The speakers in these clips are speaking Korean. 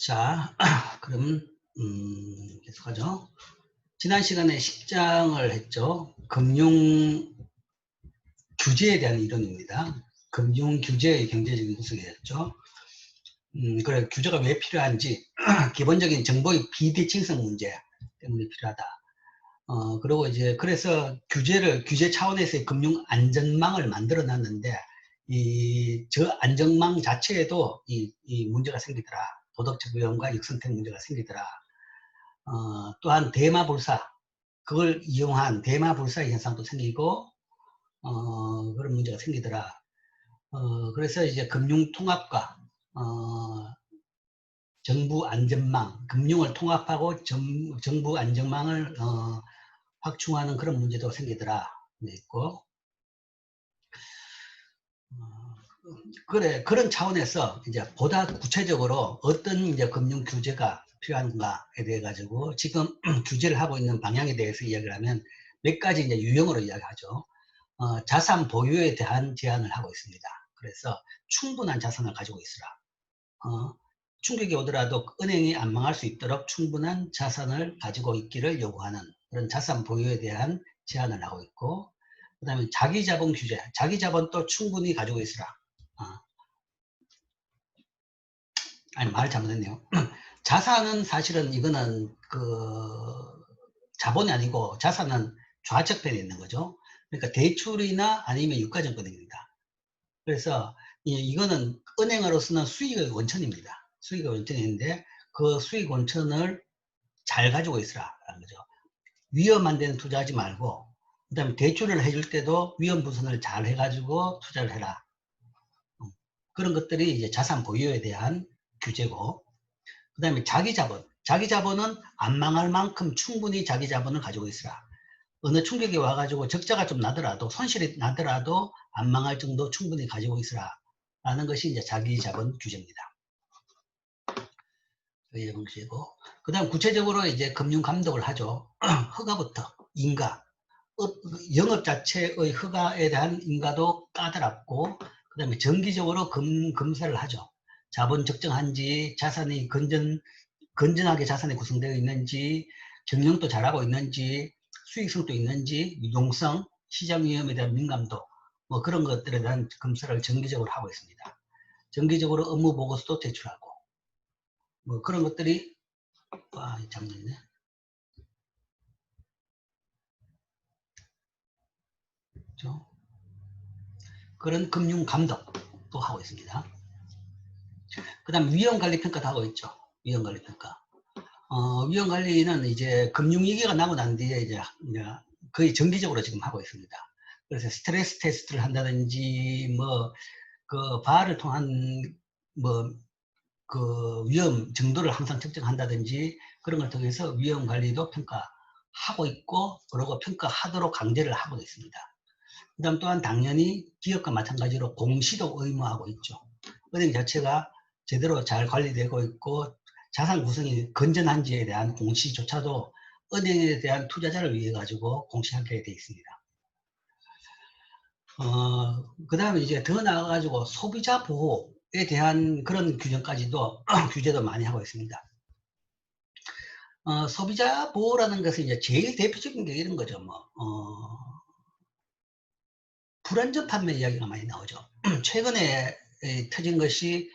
자, 그럼 계속하죠. 지난 시간에 10장을 했죠. 금융 규제에 대한 이론입니다. 금융 규제의 경제적인 구석이었죠. 그래 규제가 왜 필요한지 기본적인 정보의 비대칭성 문제 때문에 필요하다. 그리고 이제 그래서 규제 차원에서의 금융 안전망을 만들어 놨는데 저 안전망 자체에도 이 문제가 생기더라. 도덕적 위험과 역선택 문제가 생기더라. 또한 대마불사, 그걸 이용한 대마불사 현상도 생기고, 그런 문제가 생기더라. 그래서 이제 금융통합과, 정부 안전망, 금융을 통합하고 정부 안전망을, 확충하는 그런 문제도 생기더라. 있고, 그런 차원에서 이제 보다 구체적으로 어떤 이제 금융 규제가 필요한가에 대해 가지고 지금 규제를 하고 있는 방향에 대해서 이야기를 하면 몇 가지 이제 유형으로 이야기하죠. 자산 보유에 대한 제한을 하고 있습니다. 그래서 충분한 자산을 가지고 있으라. 충격이 오더라도 은행이 안 망할 수 있도록 충분한 자산을 가지고 있기를 요구하는 그런 자산 보유에 대한 제한을 하고 있고, 그 다음에 자기자본 규제, 자기자본도 충분히 가지고 있으라. 아니, 말 잘못했네요. 자산은 사실은 이거는 자본이 아니고 자산은 좌측편에 있는 거죠. 그러니까 대출이나 아니면 유가증권입니다. 그래서 이거는 은행으로서는 수익의 원천입니다. 수익의 원천인데 그 수익 원천을 잘 가지고 있으라라는 거죠. 위험 안 되는 투자하지 말고, 그 다음에 대출을 해줄 때도 위험 분산을 잘 해가지고 투자를 해라. 그런 것들이 이제 자산 보유에 대한 규제고, 그 다음에 자기자본. 자기자본은 안 망할 만큼 충분히 자기자본을 가지고 있으라. 어느 충격이 와가지고 적자가 좀 나더라도, 손실이 나더라도 안 망할 정도 충분히 가지고 있으라. 라는 것이 이제 자기자본 규제입니다. 이런 것이고, 그 다음 구체적으로 이제 금융 감독을 하죠. 허가부터 인가, 영업 자체의 허가에 대한 인가도 까다롭고, 그 다음에 정기적으로 검사를 하죠. 자본 적정한지, 자산이 건전하게 자산이 구성되어 있는지, 경영도 잘하고 있는지, 수익성도 있는지, 유동성, 시장 위험에 대한 민감도, 뭐 그런 것들에 대한 검사를 정기적으로 하고 있습니다. 정기적으로 업무 보고서도 제출하고, 뭐 그런 것들이, 잠깐만요. 그렇죠? 그런 금융 감독도 하고 있습니다. 그 다음 위험관리평가도 하고 있죠. 위험관리평가. 위험관리는 이제 금융위기가 나고 난 뒤에 이제 거의 정기적으로 지금 하고 있습니다. 그래서 스트레스 테스트를 한다든지, 바를 통한, 위험 정도를 항상 측정한다든지, 그런 걸 통해서 위험관리도 평가하고 있고, 그리고 평가하도록 강제를 하고 있습니다. 그 다음 또한 당연히 기업과 마찬가지로 공시도 의무하고 있죠. 은행 자체가 제대로 잘 관리되고 있고 자산 구성이 건전한지에 대한 공시조차도 은행에 대한 투자자를 위해 가지고 공시하게 되어 있습니다. 그 다음에 이제 더 나아가지고 소비자 보호에 대한 그런 규정까지도 규제도 많이 하고 있습니다. 소비자 보호라는 것은 이제 제일 대표적인 게 이런 거죠. 불안전 판매 이야기가 많이 나오죠. 최근에 터진 것이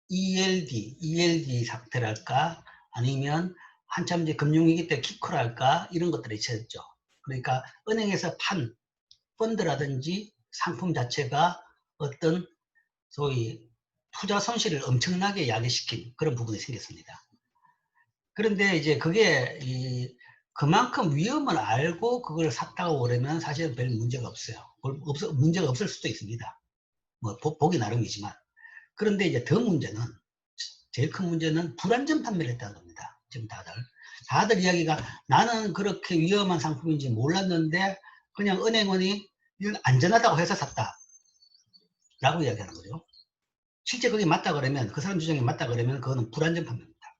ELD 사태랄까, 아니면 한참 이제 금융위기 때 키코랄까, 이런 것들이 있었죠. 그러니까 은행에서 판 펀드라든지 상품 자체가 어떤 소위 투자 손실을 엄청나게 야기시킨 그런 부분이 생겼습니다. 그런데 이제 그게 그만큼 위험을 알고 그걸 샀다고 그러면 사실은 별 문제가 없어요. 문제가 없을 수도 있습니다. 뭐 보기 나름이지만. 그런데 이제 제일 큰 문제는 불안전 판매를 했다는 겁니다. 지금 다들 이야기가 나는 그렇게 위험한 상품인지 몰랐는데 그냥 은행원이 이건 안전하다고 해서 샀다 라고 이야기하는 거죠. 실제 그게 맞다 그러면, 그 사람 주장이 맞다 그러면 그거는 불안전 판매입니다.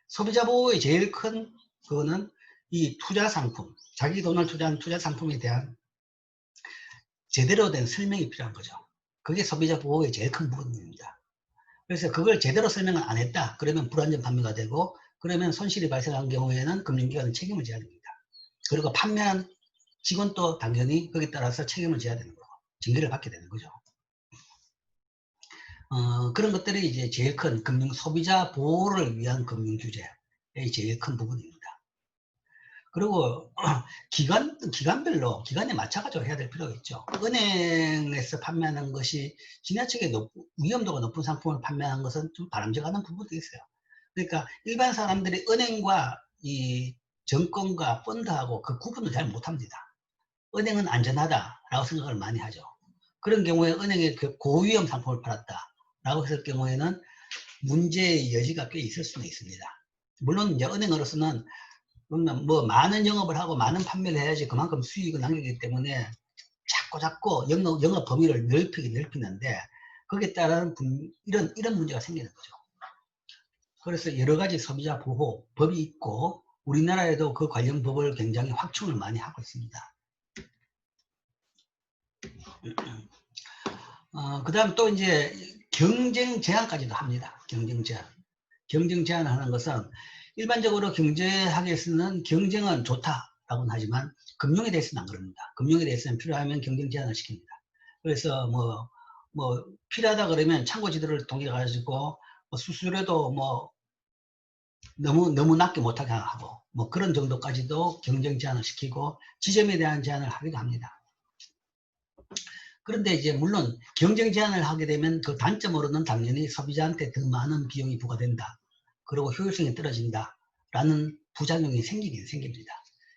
소비자 보호의 제일 큰 그거는 이 투자 상품, 자기 돈을 투자한 투자 상품에 대한 제대로 된 설명이 필요한 거죠. 그게 소비자 보호의 제일 큰 부분입니다. 그래서 그걸 제대로 설명을 안 했다. 그러면 불완전 판매가 되고, 그러면 손실이 발생한 경우에는 금융기관은 책임을 져야 됩니다. 그리고 판매한 직원도 당연히 거기에 따라서 책임을 져야 되는 거고, 징계를 받게 되는 거죠. 그런 것들이 이제 제일 큰 금융 소비자 보호를 위한 금융 규제의 제일 큰 부분입니다. 그리고 기간별로 기간에 맞춰가지고 해야 될 필요가 있죠. 은행에서 판매하는 것이 지나치게 위험도가 높은 상품을 판매하는 것은 좀 바람직한 부분도 있어요. 그러니까 일반 사람들이 은행과 이 정권과 펀드하고 그 구분을 잘 못합니다. 은행은 안전하다라고 생각을 많이 하죠. 그런 경우에 은행에 그 고위험 상품을 팔았다라고 했을 경우에는 문제의 여지가 꽤 있을 수는 있습니다. 물론 이제 은행으로서는 뭐 많은 영업을 하고 많은 판매를 해야지 그만큼 수익을 남기기 때문에 자꾸 영업 범위를 넓히는데 거기에 따른 이런 문제가 생기는 거죠. 그래서 여러 가지 소비자 보호 법이 있고 우리나라에도 그 관련 법을 굉장히 확충을 많이 하고 있습니다. 그 다음 또 이제 경쟁 제한까지도 합니다. 경쟁 제한. 경쟁 제한을 하는 것은 일반적으로 경제학에서는 경쟁은 좋다라고는 하지만 금융에 대해서는 안 그럽니다. 금융에 대해서는 필요하면 경쟁 제한을 시킵니다. 그래서 뭐 필요하다 그러면 참고 지도를 통해 가지고 수수료도 너무 낮게 못하게 하고 그런 정도까지도 경쟁 제한을 시키고 지점에 대한 제한을 하기도 합니다. 그런데 이제 물론 경쟁 제한을 하게 되면 그 단점으로는 당연히 소비자한테 더 많은 비용이 부과된다. 그리고 효율성이 떨어진다라는 부작용이 생기긴 생깁니다.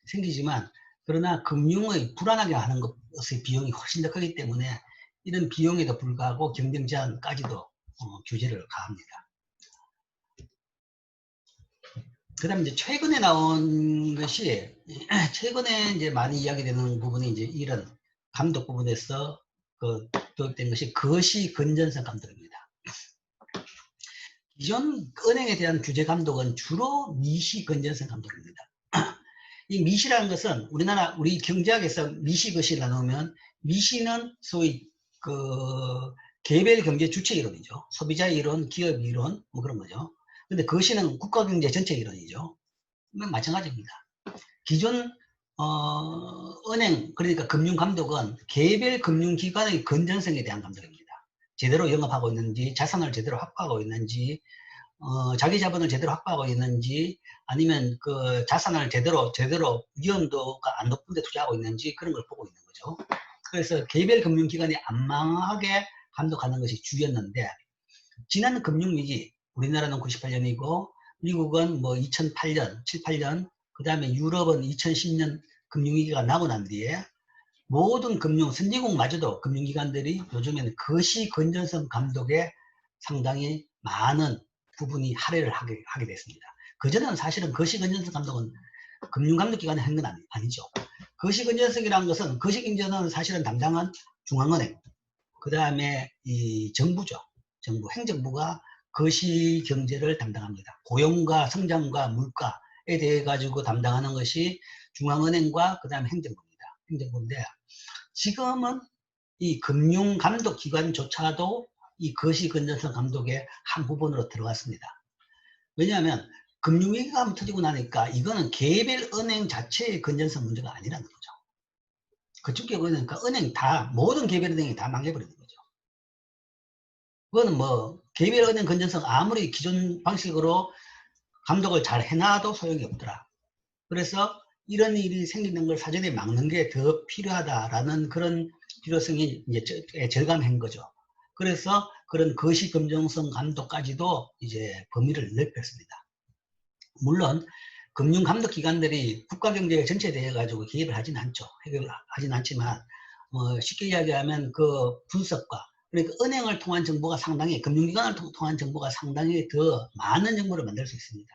생기지만 그러나 금융의 불안하게 하는 것의 비용이 훨씬 더 크기 때문에 이런 비용에도 불구하고 경쟁 제한까지도 규제를 가합니다. 그 다음에 이제 최근에 나온 것이 최근에 이제 많이 이야기되는 부분이 이제 이런 감독 부분에서 도입된 것이 거시 건전성 감독입니다. 기존 은행에 대한 규제 감독은 주로 미시 건전성 감독입니다. 이 미시라는 것은 우리 경제학에서 미시 거시를 나누면 미시는 소위 개별 경제 주체 이론이죠. 소비자 이론, 기업 이론 그런 거죠. 근데 거시는 국가 경제 전체 이론이죠. 마찬가지입니다. 기존 은행 그러니까 금융감독은 개별 금융기관의 건전성에 대한 감독입니다. 제대로 영업하고 있는지, 자산을 제대로 확보하고 있는지, 자기 자본을 제대로 확보하고 있는지, 아니면 그 자산을 제대로 위험도가 안 높은 데 투자하고 있는지 그런 걸 보고 있는 거죠. 그래서 개별 금융기관이 안 망하게 감독하는 것이 주였는데 지난 금융위기 우리나라는 98년이고 미국은 2008년, 7, 8년 그 다음에 유럽은 2010년 금융위기가 나고 난 뒤에 모든 선진국마저도 금융기관들이 요즘에는 거시 건전성 감독에 상당히 많은 부분이 할애를 하게 됐습니다. 그전에는 사실은 거시 건전성 감독은 금융감독기관이 한 건 아니죠. 거시 건전성이라는 것은 거시경제는 사실은 담당한 중앙은행, 그 다음에 이 정부죠. 정부, 행정부가 거시 경제를 담당합니다. 고용과 성장과 물가에 대해 가지고 담당하는 것이 중앙은행과 그 다음에 행정부인데 지금은 이 금융감독기관조차도 이 거시 건전성 감독의 한 부분으로 들어갔습니다. 왜냐하면 금융위기가 한번 터지고 나니까 이거는 개별 은행 자체의 건전성 문제가 아니라는 거죠. 그쪽에 그러니까 모든 개별 은행이 다 망해버리는 거죠. 그거는 개별 은행 건전성 아무리 기존 방식으로 감독을 잘 해놔도 소용이 없더라. 그래서 이런 일이 생기는 걸 사전에 막는 게 더 필요하다라는 그런 필요성이 이제 절감한 거죠. 그래서 그런 거시 검증성 감독까지도 이제 범위를 넓혔습니다. 물론 금융감독기관들이 국가경제 전체에 대해 가지고 개입을 하진 않죠. 하진 않지만 쉽게 이야기하면 그 분석과 그러니까 은행을 통한 정보가 상당히 금융기관을 통한 정보가 상당히 더 많은 정보를 만들 수 있습니다.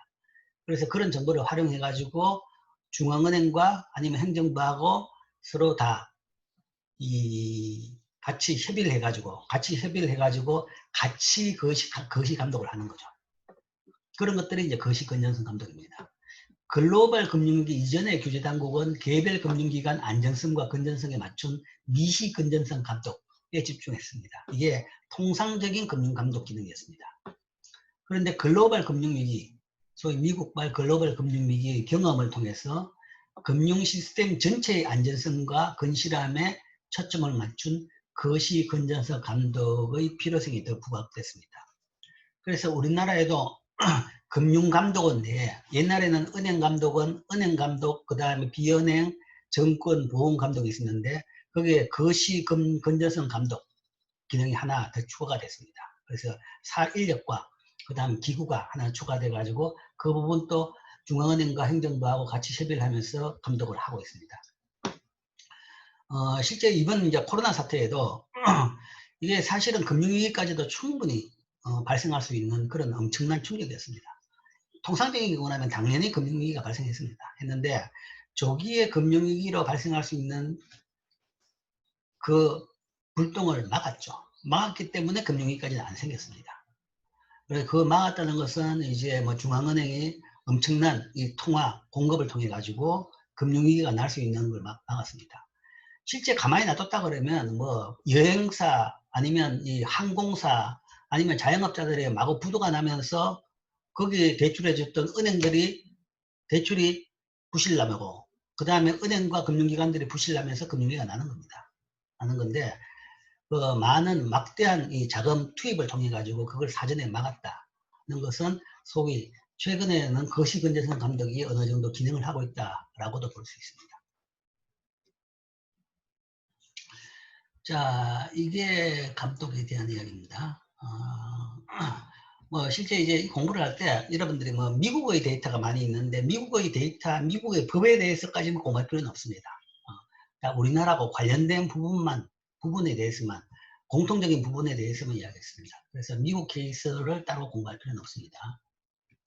그래서 그런 정보를 활용해 가지고 중앙은행과 아니면 행정부하고 서로 다 같이 협의를 해가지고 같이 거시 감독을 하는 거죠. 그런 것들이 이제 거시 건전성 감독입니다. 글로벌 금융위기 이전의 규제 당국은 개별 금융기관 안정성과 건전성에 맞춘 미시 건전성 감독 집중했습니다. 이게 통상적인 금융감독 기능이었습니다. 그런데 글로벌 금융위기, 소위 미국발 글로벌 금융위기의 경험을 통해서 금융 시스템 전체의 안전성과 건실함에 초점을 맞춘 거시 건전성 감독의 필요성이 더 부각됐습니다. 그래서 우리나라에도 금융감독원 내에 옛날에는 은행감독원, 은행감독, 그 다음에 비은행, 정권, 보험감독이 있었는데 거기에 거시 건전성 감독 기능이 하나 더 추가가 됐습니다. 그래서 인력과 그 다음 기구가 하나 추가돼 가지고 그 부분도 중앙은행과 행정부하고 같이 협의를 하면서 감독을 하고 있습니다. 실제 이번 이제 코로나 사태에도 이게 사실은 금융위기까지도 충분히 발생할 수 있는 그런 엄청난 충격이었습니다. 통상적인 경우라면 당연히 금융위기가 했는데 조기에 금융위기로 발생할 수 있는 그 불똥을 막았죠. 막았기 때문에 금융위기까지는 안 생겼습니다. 그래서 그 막았다는 것은 이제 뭐 중앙은행이 엄청난 이 통화 공급을 통해 가지고 금융위기가 날 수 있는 걸 막았습니다. 실제 가만히 놔뒀다 그러면 뭐 여행사 아니면 이 항공사 아니면 자영업자들의 마구 부도가 나면서 거기에 대출해줬던 은행들이 대출이 부실나고 그 다음에 은행과 금융기관들이 부실나면서 금융위기가 나는 겁니다. 나는 건데 그 많은 막대한 이 자금 투입을 통해 가지고 그걸 사전에 막았다는 것은 소위 최근에는 거시건전성 감독이 어느 정도 기능을 하고 있다라고도 볼 수 있습니다. 자, 이게 감독에 대한 이야기입니다. 뭐 실제 이제 공부를 할 때 여러분들이 뭐 미국의 데이터가 많이 있는데 미국의 데이터, 미국의 법에 대해서까지는 공부할 필요는 없습니다. 우리나라하고 관련된 부분에 대해서만 공통적인 부분에 대해서만 이야기했습니다. 그래서 미국 케이스를 따로 공부할 필요는 없습니다.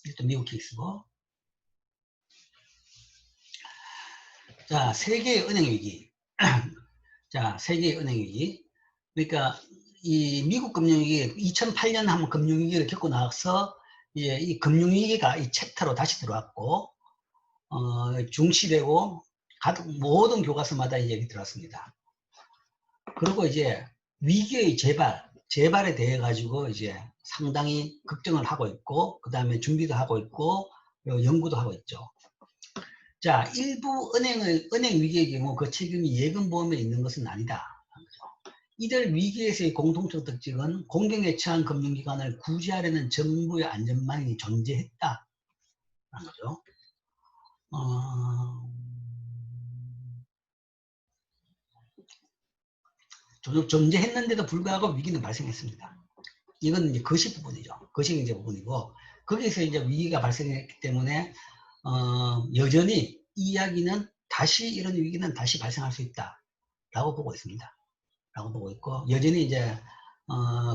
일단 미국 케이스고, 자 세계의 은행 위기. 자 세계의 은행 위기. 그러니까 이 미국 금융위기 2008년 한번 금융위기를 겪고 나서 이제 이 금융위기가 이 챕터로 다시 들어왔고 중시되고 모든 교과서마다 이 얘기 들어왔습니다. 그리고 이제 위기의 재발에 대해 가지고 이제 상당히 걱정을 하고 있고 그 다음에 준비도 하고 있고 연구도 하고 있죠. 자, 일부 은행 위기의 경우 그 책임이 예금보험에 있는 것은 아니다. 이들 위기에서의 공통적 특징은 공경에 처한 금융기관을 구제하려는 정부의 안전망이 존재했다라는 거죠. 존재했는데도 불구하고 위기는 발생했습니다. 이건 이제 거시 부분이죠. 거시 경제 부분이고 거기서 이제 위기가 발생했기 때문에 여전히 이 이야기는 이런 위기는 다시 발생할 수 있다라고 보고 있습니다. 라고 보고 있고 여전히 이제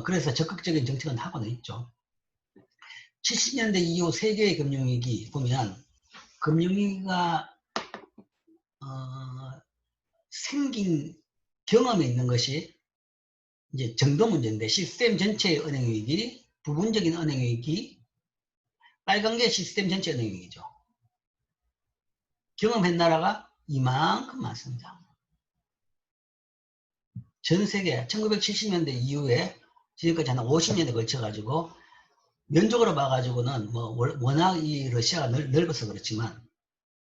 그래서 적극적인 정책은 하고는 있죠. 70년대 이후 세계의 금융위기 보면 금융위기가 생긴 경험에 있는 것이 이제 정도 문제인데 시스템 전체의 은행위기, 부분적인 은행위기, 빨간 게 시스템 전체 은행위기죠. 경험한 나라가 이만큼 많습니다. 전 세계 1970년대 이후에 지금까지 한 50년에 걸쳐가지고 면적으로 봐가지고는 뭐 워낙 이 러시아가 넓어서 그렇지만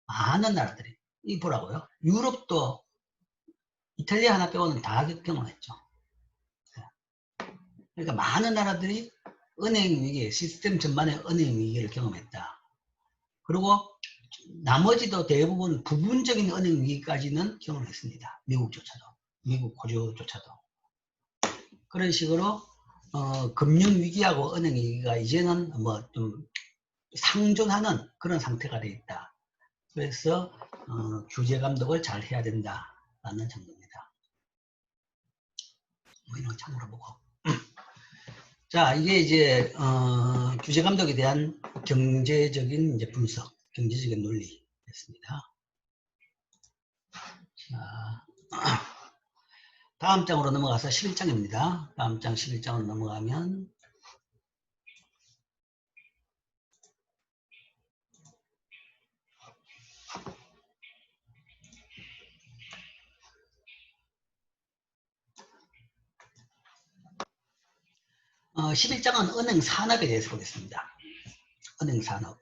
많은 나라들이 이 보라고요. 유럽도 이탈리아 하나 빼고는 다 경험했죠. 그러니까 많은 나라들이 은행 위기, 시스템 전반의 은행 위기를 경험했다. 그리고 나머지도 대부분 부분적인 은행 위기까지는 경험했습니다. 미국, 호주조차도. 그런 식으로 금융위기하고 은행위기가 이제는 뭐 좀 상존하는 그런 상태가 되어 있다. 그래서 규제 감독을 잘 해야 된다라는 정도입니다. 뭐 이런 거 참고로 보고. 자, 이게 이제 규제 감독에 대한 경제적인 이제 분석, 경제적인 논리였습니다. 자, 다음 장으로 넘어가서 11장입니다. 다음 장 11장으로 넘어가면 11장은 은행 산업에 대해서 보겠습니다. 은행 산업.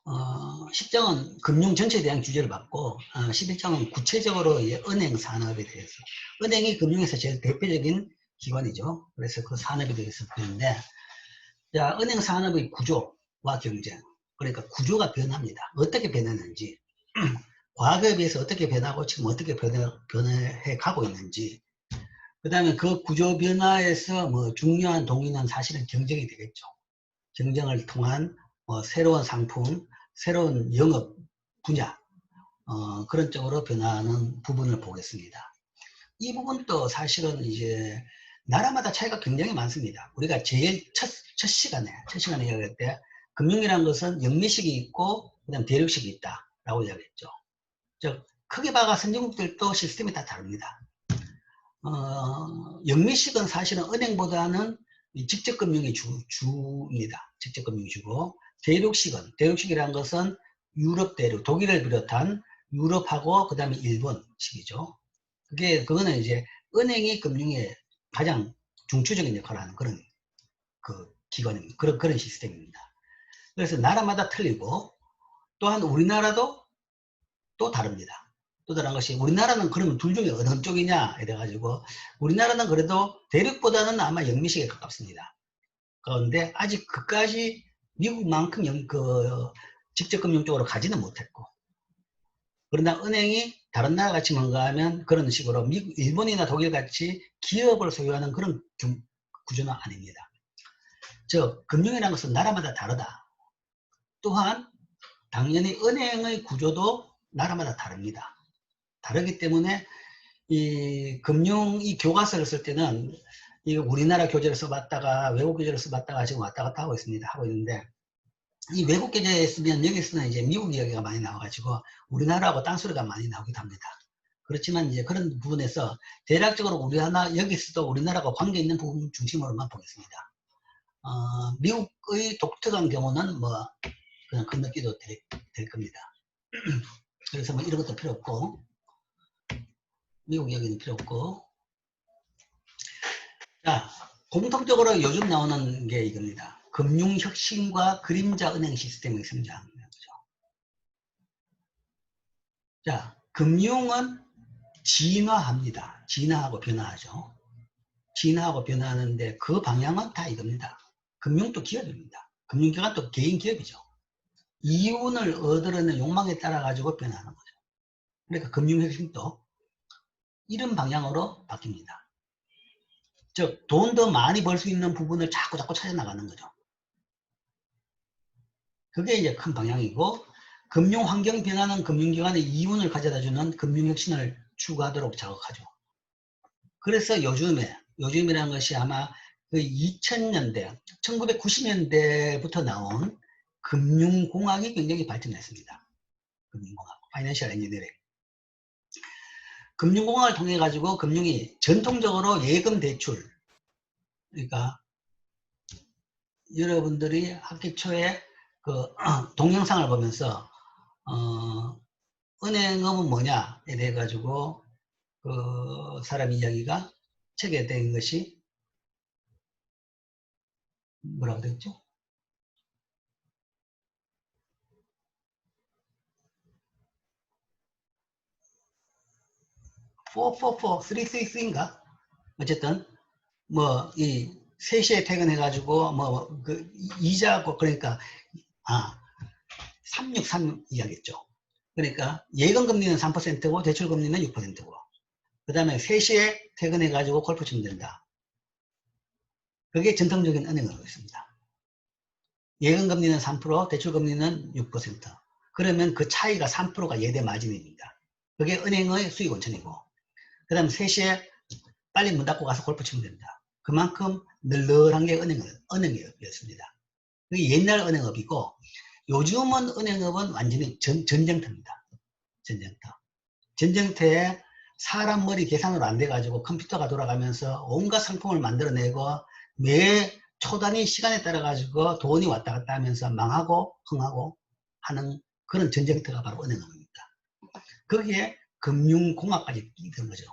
10장은 금융 전체에 대한 규제를 받고 11장은 구체적으로 은행 산업에 대해서, 은행이 금융에서 제일 대표적인 기관이죠. 그래서 그 산업에 대해서 보는데, 자, 은행 산업의 구조와 경쟁, 그러니까 구조가 변합니다. 어떻게 변했는지, 과거에 비해서 어떻게 변하고 지금 어떻게 변해 가고 있는지, 그 다음에 그 구조 변화에서 뭐 중요한 동인은 사실은 경쟁이 되겠죠. 경쟁을 통한 새로운 상품, 새로운 영업 분야, 그런 쪽으로 변화하는 부분을 보겠습니다. 이 부분도 사실은 이제 나라마다 차이가 굉장히 많습니다. 우리가 제일 첫 시간에 이야기할 때 금융이라는 것은 영미식이 있고 그다음 대륙식이 있다라고 이야기했죠. 즉 크게 봐가 선진국들도 시스템이 다 다릅니다. 영미식은 사실은 은행보다는 직접금융이 주입니다. 직접금융이 주고, 대륙식이라는 것은 유럽 대륙, 독일을 비롯한 유럽하고 그 다음에 일본식이죠. 그거는 이제 은행이 금융에 가장 중추적인 역할을 하는 그런 기관입니다. 그런 시스템입니다. 그래서 나라마다 틀리고, 또한 우리나라도 또 다릅니다. 또 다른 것이, 우리나라는 그러면 둘 중에 어느 쪽이냐 이래가지고, 우리나라는 그래도 대륙보다는 아마 영미식에 가깝습니다. 그런데 아직 그까지 미국만큼 직접금융 쪽으로 가지는 못했고, 그러나 은행이 다른 나라 같이 뭔가 하면 그런 식으로 일본이나 독일 같이 기업을 소유하는 그런 구조는 아닙니다. 즉 금융이라는 것은 나라마다 다르다. 또한 당연히 은행의 구조도 나라마다 다릅니다. 다르기 때문에 이 교과서를 쓸 때는 이 우리나라 교재를 써봤다가 외국 교재를 써봤다가 지금 왔다 갔다 하고 있는데, 이 외국 교재에 쓰면 여기서는 이제 미국 이야기가 많이 나와가지고 우리나라하고 딴소리가 많이 나오기도 합니다. 그렇지만 이제 그런 부분에서 대략적으로 여기서도 우리나라가 관계 있는 부분 중심으로만 보겠습니다. 미국의 독특한 경우는 뭐 그냥 건너뛰도 될 겁니다. 그래서 뭐 이런 것도 필요 없고, 미국 이야기는 필요 없고, 자, 공통적으로 요즘 나오는 게 이겁니다. 금융혁신과 그림자 은행 시스템의 성장이라는 거죠. 자, 금융은 진화합니다. 진화하고 변화하죠. 진화하고 변화하는데 그 방향은 다 이겁니다. 금융도 기업입니다. 금융기관도 개인 기업이죠. 이윤을 얻으려는 욕망에 따라 가지고 변하는 거죠. 그러니까 금융혁신도 이런 방향으로 바뀝니다. 즉, 돈 더 많이 벌 수 있는 부분을 자꾸 찾아나가는 거죠. 그게 이제 큰 방향이고, 금융 환경 변화는 금융기관의 이윤을 가져다주는 금융혁신을 추구하도록 자극하죠. 그래서 요즘이라는 것이 아마 그 2000년대, 1990년대부터 나온 금융공학이 굉장히 발전했습니다. 금융공학, 파이낸셜 엔지니어링. 금융공학을 통해 가지고 금융이 전통적으로 예금 대출, 그러니까 여러분들이 학기 초에 그 동영상을 보면서 은행업은 뭐냐에 대해 가지고 그 사람 이야기가 책에 된 것이 뭐라고 됐죠? 333인가? 어쨌든 뭐 이 3시에 퇴근해가지고 뭐 그 이자고, 그러니까 363 이야기했죠. 그러니까 예금금리는 3%고 대출금리는 6%고, 그 다음에 3시에 퇴근해가지고 골프 치면 된다. 그게 전통적인 은행으로 있습니다. 예금금리는 3%, 대출금리는 6%. 그러면 그 차이가 3%가 예대 마진입니다. 그게 은행의 수익 원천이고, 그 다음 3시에 빨리 문 닫고 가서 골프 치면 된다. 그만큼 널널한 게 은행이었습니다. 그게 옛날 은행업이고, 요즘은 은행업은 완전히 전쟁터입니다. 전쟁터에 사람 머리 계산으로 안 돼가지고 컴퓨터가 돌아가면서 온갖 상품을 만들어내고 매 초단위 시간에 따라 가지고 돈이 왔다 갔다 하면서 망하고 흥하고 하는 그런 전쟁터가 바로 은행업입니다. 거기에 금융공학까지 있는 거죠.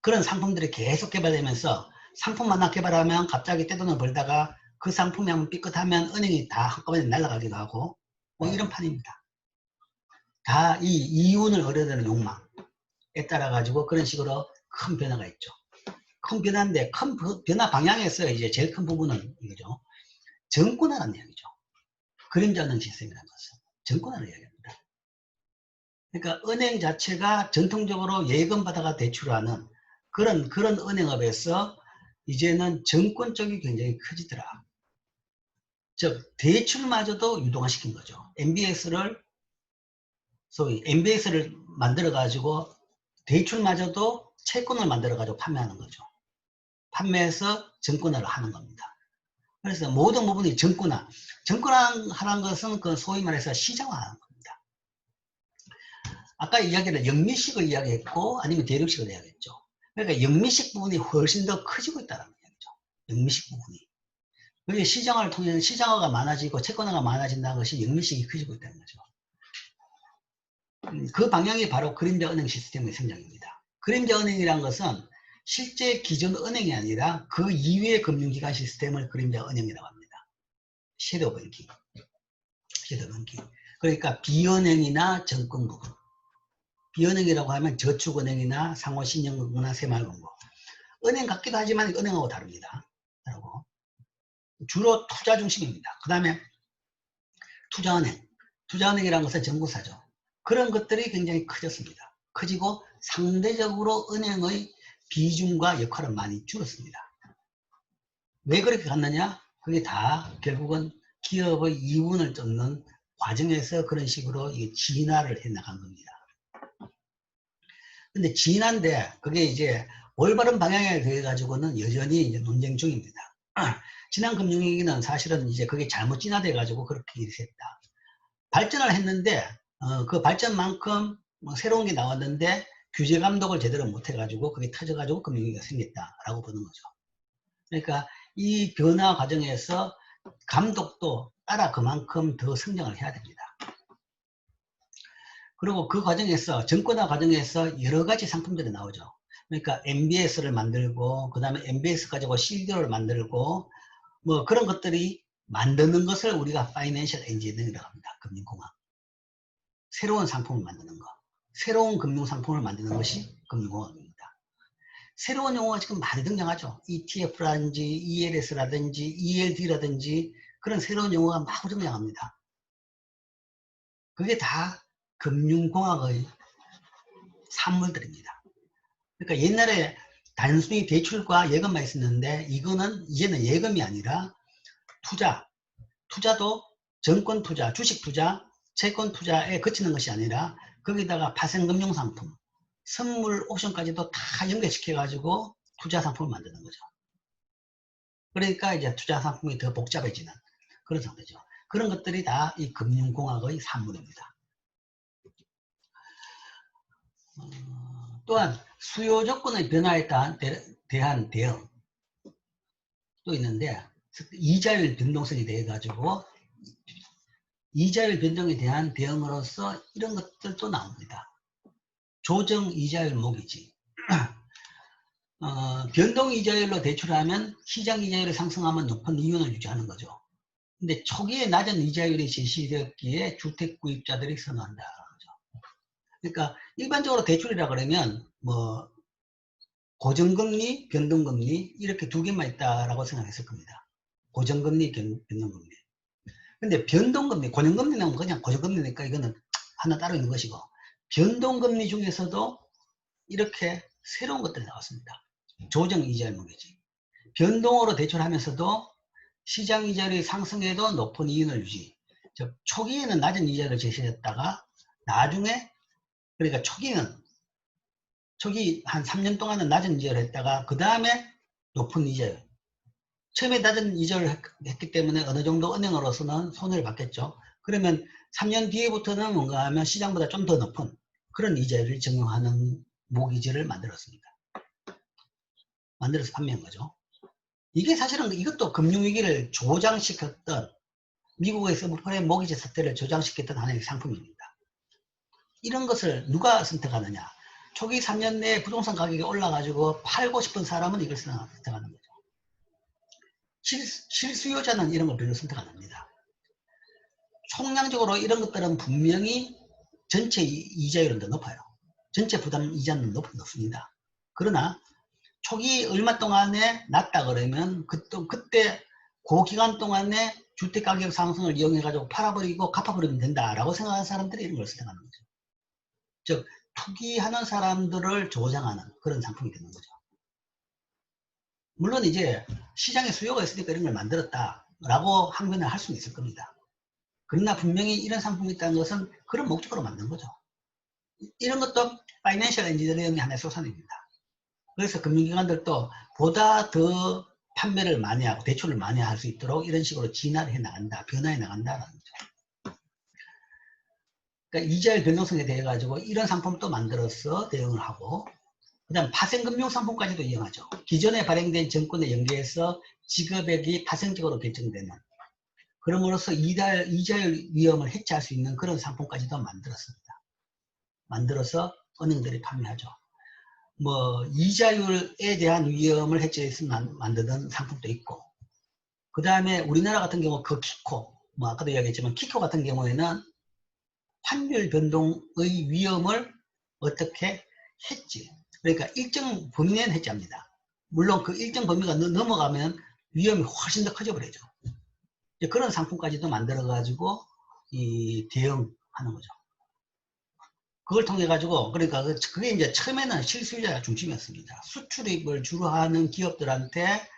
그런 상품들이 계속 개발되면서 상품 하나 개발하면 갑자기 떼돈을 벌다가 그 상품이 한번 삐끗하면 은행이 다 한꺼번에 날아가기도 하고 뭐 이런 판입니다. 다 이 이윤을 얻어내는 욕망에 따라 가지고 그런 식으로 큰 변화가 있죠. 큰 변화인데 큰 변화 방향에서 이제 제일 큰 부분은 이거죠. 정권화라는 이야기죠. 그림자 은행 시스템이라는 것은 정권화를 이야기합니다. 그러니까 은행 자체가 전통적으로 예금 받아가 대출하는 그런 은행업에서 이제는 정권 쪽이 굉장히 커지더라. 즉 대출마저도 유동화시킨 거죠. MBS를 소위 MBS를 만들어 가지고 대출마저도 채권을 만들어 가지고 판매하는 거죠. 판매해서 정권화를 하는 겁니다. 그래서 모든 부분이 정권화하는 것은 그 소위 말해서 시장화하는 겁니다. 아까 이야기는 영미식을 이야기했고 아니면 대륙식을 이야기했죠. 그러니까 영미식 부분이 훨씬 더 커지고 있다는 이야기죠. 영미식 부분이. 그게 시장화를 통해 시장화가 많아지고 채권화가 많아진다는 것이 영미식이 커지고 있다는 거죠. 그 방향이 바로 그림자 은행 시스템의 성장입니다. 그림자 은행이란 것은 실제 기존 은행이 아니라 그 이외의 금융기관 시스템을 그림자 은행이라고 합니다. 섀도우 뱅킹. 그러니까 비은행이나 정권 부분. 비은행이라고 하면 저축은행이나 상호신용금고나 새마을금고. 은행 같기도 하지만 은행하고 다릅니다. 주로 투자 중심입니다. 그 다음에 투자은행. 투자은행이라는 것은 정부사죠. 그런 것들이 굉장히 커졌습니다. 커지고 상대적으로 은행의 비중과 역할은 많이 줄었습니다. 왜 그렇게 갔느냐? 그게 다 결국은 기업의 이윤을 쫓는 과정에서 그런 식으로 진화를 해 나간 겁니다. 근데 진화인데 그게 이제 올바른 방향에 대해 가지고는 여전히 이제 논쟁 중입니다. 지난 금융위기는 사실은 이제 그게 잘못 진화돼 가지고 그렇게 됐다. 발전을 했는데 그 발전만큼 뭐 새로운 게 나왔는데 규제 감독을 제대로 못 해가지고 그게 터져가지고 금융위기가 생겼다라고 보는 거죠. 그러니까 이 변화 과정에서 감독도 따라 그만큼 더 성장을 해야 됩니다. 그리고 그 과정에서 정권화 과정에서 여러 가지 상품들이 나오죠. 그러니까 MBS를 만들고 그 다음에 MBS 가지고 CD를 만들고 뭐 그런 것들이 만드는 것을 우리가 파이낸셜 엔지니어링이라고 합니다. 금융공학. 새로운 상품을 만드는 것. 새로운 금융상품을 만드는 것이 금융공학입니다. 새로운 용어가 지금 많이 등장하죠. ETF라든지 ELS라든지 ELD라든지 그런 새로운 용어가 막 등장합니다. 그게 다 금융공학의 산물들입니다. 그러니까 옛날에 단순히 대출과 예금만 있었는데 이제는 예금이 아니라 투자도 정권 투자, 주식 투자, 채권 투자에 그치는 것이 아니라 거기다가 파생금융상품, 선물 옵션까지도 다 연결시켜 가지고 투자 상품을 만드는 거죠. 그러니까 이제 투자 상품이 더 복잡해지는 그런 상태죠. 그런 것들이 다 이 금융공학의 산물입니다. 또한 수요 조건의 변화에 대한 대응 또 있는데 이자율 변동성에 대해 가지고 이자율 변동에 대한 대응으로서 이런 것들도 나옵니다. 조정 이자율 모기지. 변동 이자율로 대출하면 시장 이자율이 상승하면 높은 이윤을 유지하는 거죠. 근데 초기에 낮은 이자율이 제시되었기에 주택 구입자들이 선호한다. 그러니까 일반적으로 대출이라 그러면 뭐 고정금리, 변동금리 이렇게 두 개만 있다라고 생각했을 겁니다. 고정금리, 변동금리. 근데 변동금리, 고정금리는 그냥 고정금리니까 이거는 하나 따로 있는 것이고 변동금리 중에서도 이렇게 새로운 것들이 나왔습니다. 조정 이자율 모기지. 변동으로 대출하면서도 시장 이자율이 상승해도 높은 이윤을 유지. 즉 초기에는 낮은 이자율을 제시했다가 나중에 그러니까 초기 한 3년 동안은 낮은 이자를 했다가 그 다음에 높은 이자율. 처음에 낮은 이자를 했기 때문에 어느 정도 은행으로서는 손해를 받겠죠. 그러면 3년 뒤에부터는 뭔가 하면 시장보다 좀 더 높은 그런 이자율을 적용하는 모기지를 만들었습니다. 만들어서 판매한 거죠. 이게 사실은 이것도 금융위기를 조장시켰던 미국의 서브프라임 모기지 사태를 조장시켰던 하나의 상품입니다. 이런 것을 누가 선택하느냐. 초기 3년 내에 부동산 가격이 올라가지고 팔고 싶은 사람은 이걸 선택하는 거죠. 실수요자는 이런 걸 별로 선택 안 합니다. 총량적으로 이런 것들은 분명히 전체 이자율은 더 높아요. 전체 부담 이자는 높습니다. 그러나 초기 얼마 동안에 낮다 그러면 그때 그 기간 동안에 주택가격 상승을 이용해가지고 팔아버리고 갚아버리면 된다라고 생각하는 사람들이 이런 걸 선택하는 거죠. 즉 투기하는 사람들을 조장하는 그런 상품이 되는 거죠. 물론 이제 시장에 수요가 있으니까 이런 걸 만들었다라고 항변을 할 수는 있을 겁니다. 그러나 분명히 이런 상품이 있다는 것은 그런 목적으로 만든 거죠. 이런 것도 파이낸셜 엔지니어링의 하나의 소산입니다. 그래서 금융기관들도 보다 더 판매를 많이 하고 대출을 많이 할 수 있도록 이런 식으로 진화를 해 나간다, 변화해 나간다라는 거죠. 그러니까 이자율 변동성에 대해 가지고 이런 상품도 만들어서 대응을 하고, 그 다음 파생금융상품까지도 이용하죠. 기존에 발행된 정권에 연계해서 지급액이 파생적으로 결정되는, 그럼으로써 이자율 위험을 해치할 수 있는 그런 상품까지도 만들었습니다. 만들어서 은행들이 판매하죠. 뭐 이자율에 대한 위험을 해치해서 만드는 상품도 있고, 그 다음에 우리나라 같은 경우 그 키코, 뭐 아까도 이야기했지만 키코 같은 경우에는 환율 변동의 위험을 어떻게 했지, 그러니까 일정 범위 내는 해지합니다. 물론 그 일정 범위가 넘어가면 위험이 훨씬 더 커져 버리죠. 그런 상품까지도 만들어 가지고 대응하는 거죠. 그걸 통해 가지고, 그러니까 그게 이제 처음에는 실수요자가 중심이었습니다. 수출입을 주로 하는 기업들한테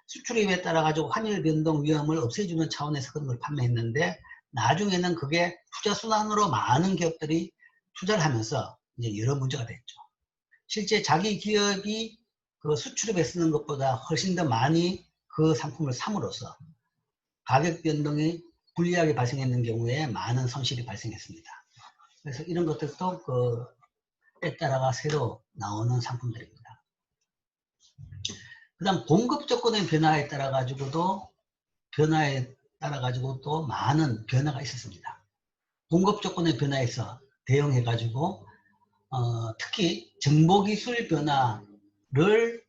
수출입에 따라 가지고 환율 변동 위험을 없애주는 차원에서 그런 걸 판매했는데, 나중에는 그게 투자 순환으로 많은 기업들이 투자를 하면서 이제 여러 문제가 됐죠. 실제 자기 기업이 그 수출입에 쓰는 것보다 훨씬 더 많이 그 상품을 삼으로써 가격 변동이 불리하게 발생했는 경우에 많은 손실이 발생했습니다. 그래서 이런 것들도 때에 따라가 새로 나오는 상품들입니다. 그 다음 공급 조건의 변화에 따라 가지고도 많은 변화가 있었습니다. 공급 조건의 변화에서 대응해 가지고 특히 정보기술 변화를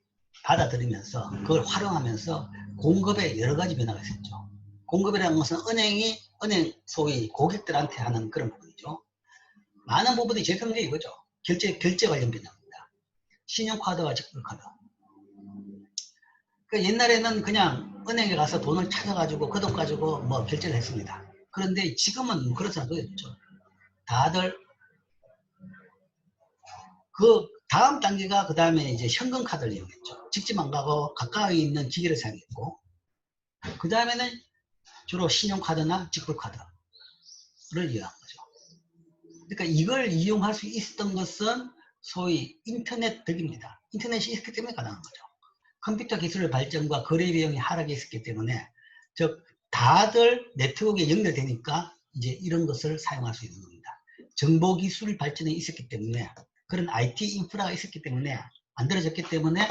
받아들이면서 그걸 활용하면서 공급에 여러 가지 변화가 있었죠. 공급이라는 것은 은행 소위 고객들한테 하는 그런 부분이죠. 많은 부분이 제일 큰 게 이거죠. 결제 관련 변화입니다. 신용카드와 직불카드. 그러니까 옛날에는 그냥 은행에 가서 돈을 찾아가지고 그 돈 가지고 뭐 결제를 했습니다. 그런데 지금은 그렇지 않겠죠. 다들 그 다음 단계가 그 다음에 이제 현금카드를 이용했죠. 직접 안 가고 가까이 있는 기계를 사용했고, 그 다음에는 주로 신용카드나 직불카드를 이용한 거죠. 그러니까 이걸 이용할 수 있었던 것은 소위 인터넷 덕입니다. 인터넷이 있었기 때문에 가능한 거죠. 컴퓨터 기술 발전과 거래 비용이 하락이 있었기 때문에, 즉 다들 네트워크에 연결되니까 이제 이런 것을 사용할 수 있는 겁니다. 정보기술 발전이 있었기 때문에, 그런 IT 인프라가 있었기 때문에, 만들어졌기 때문에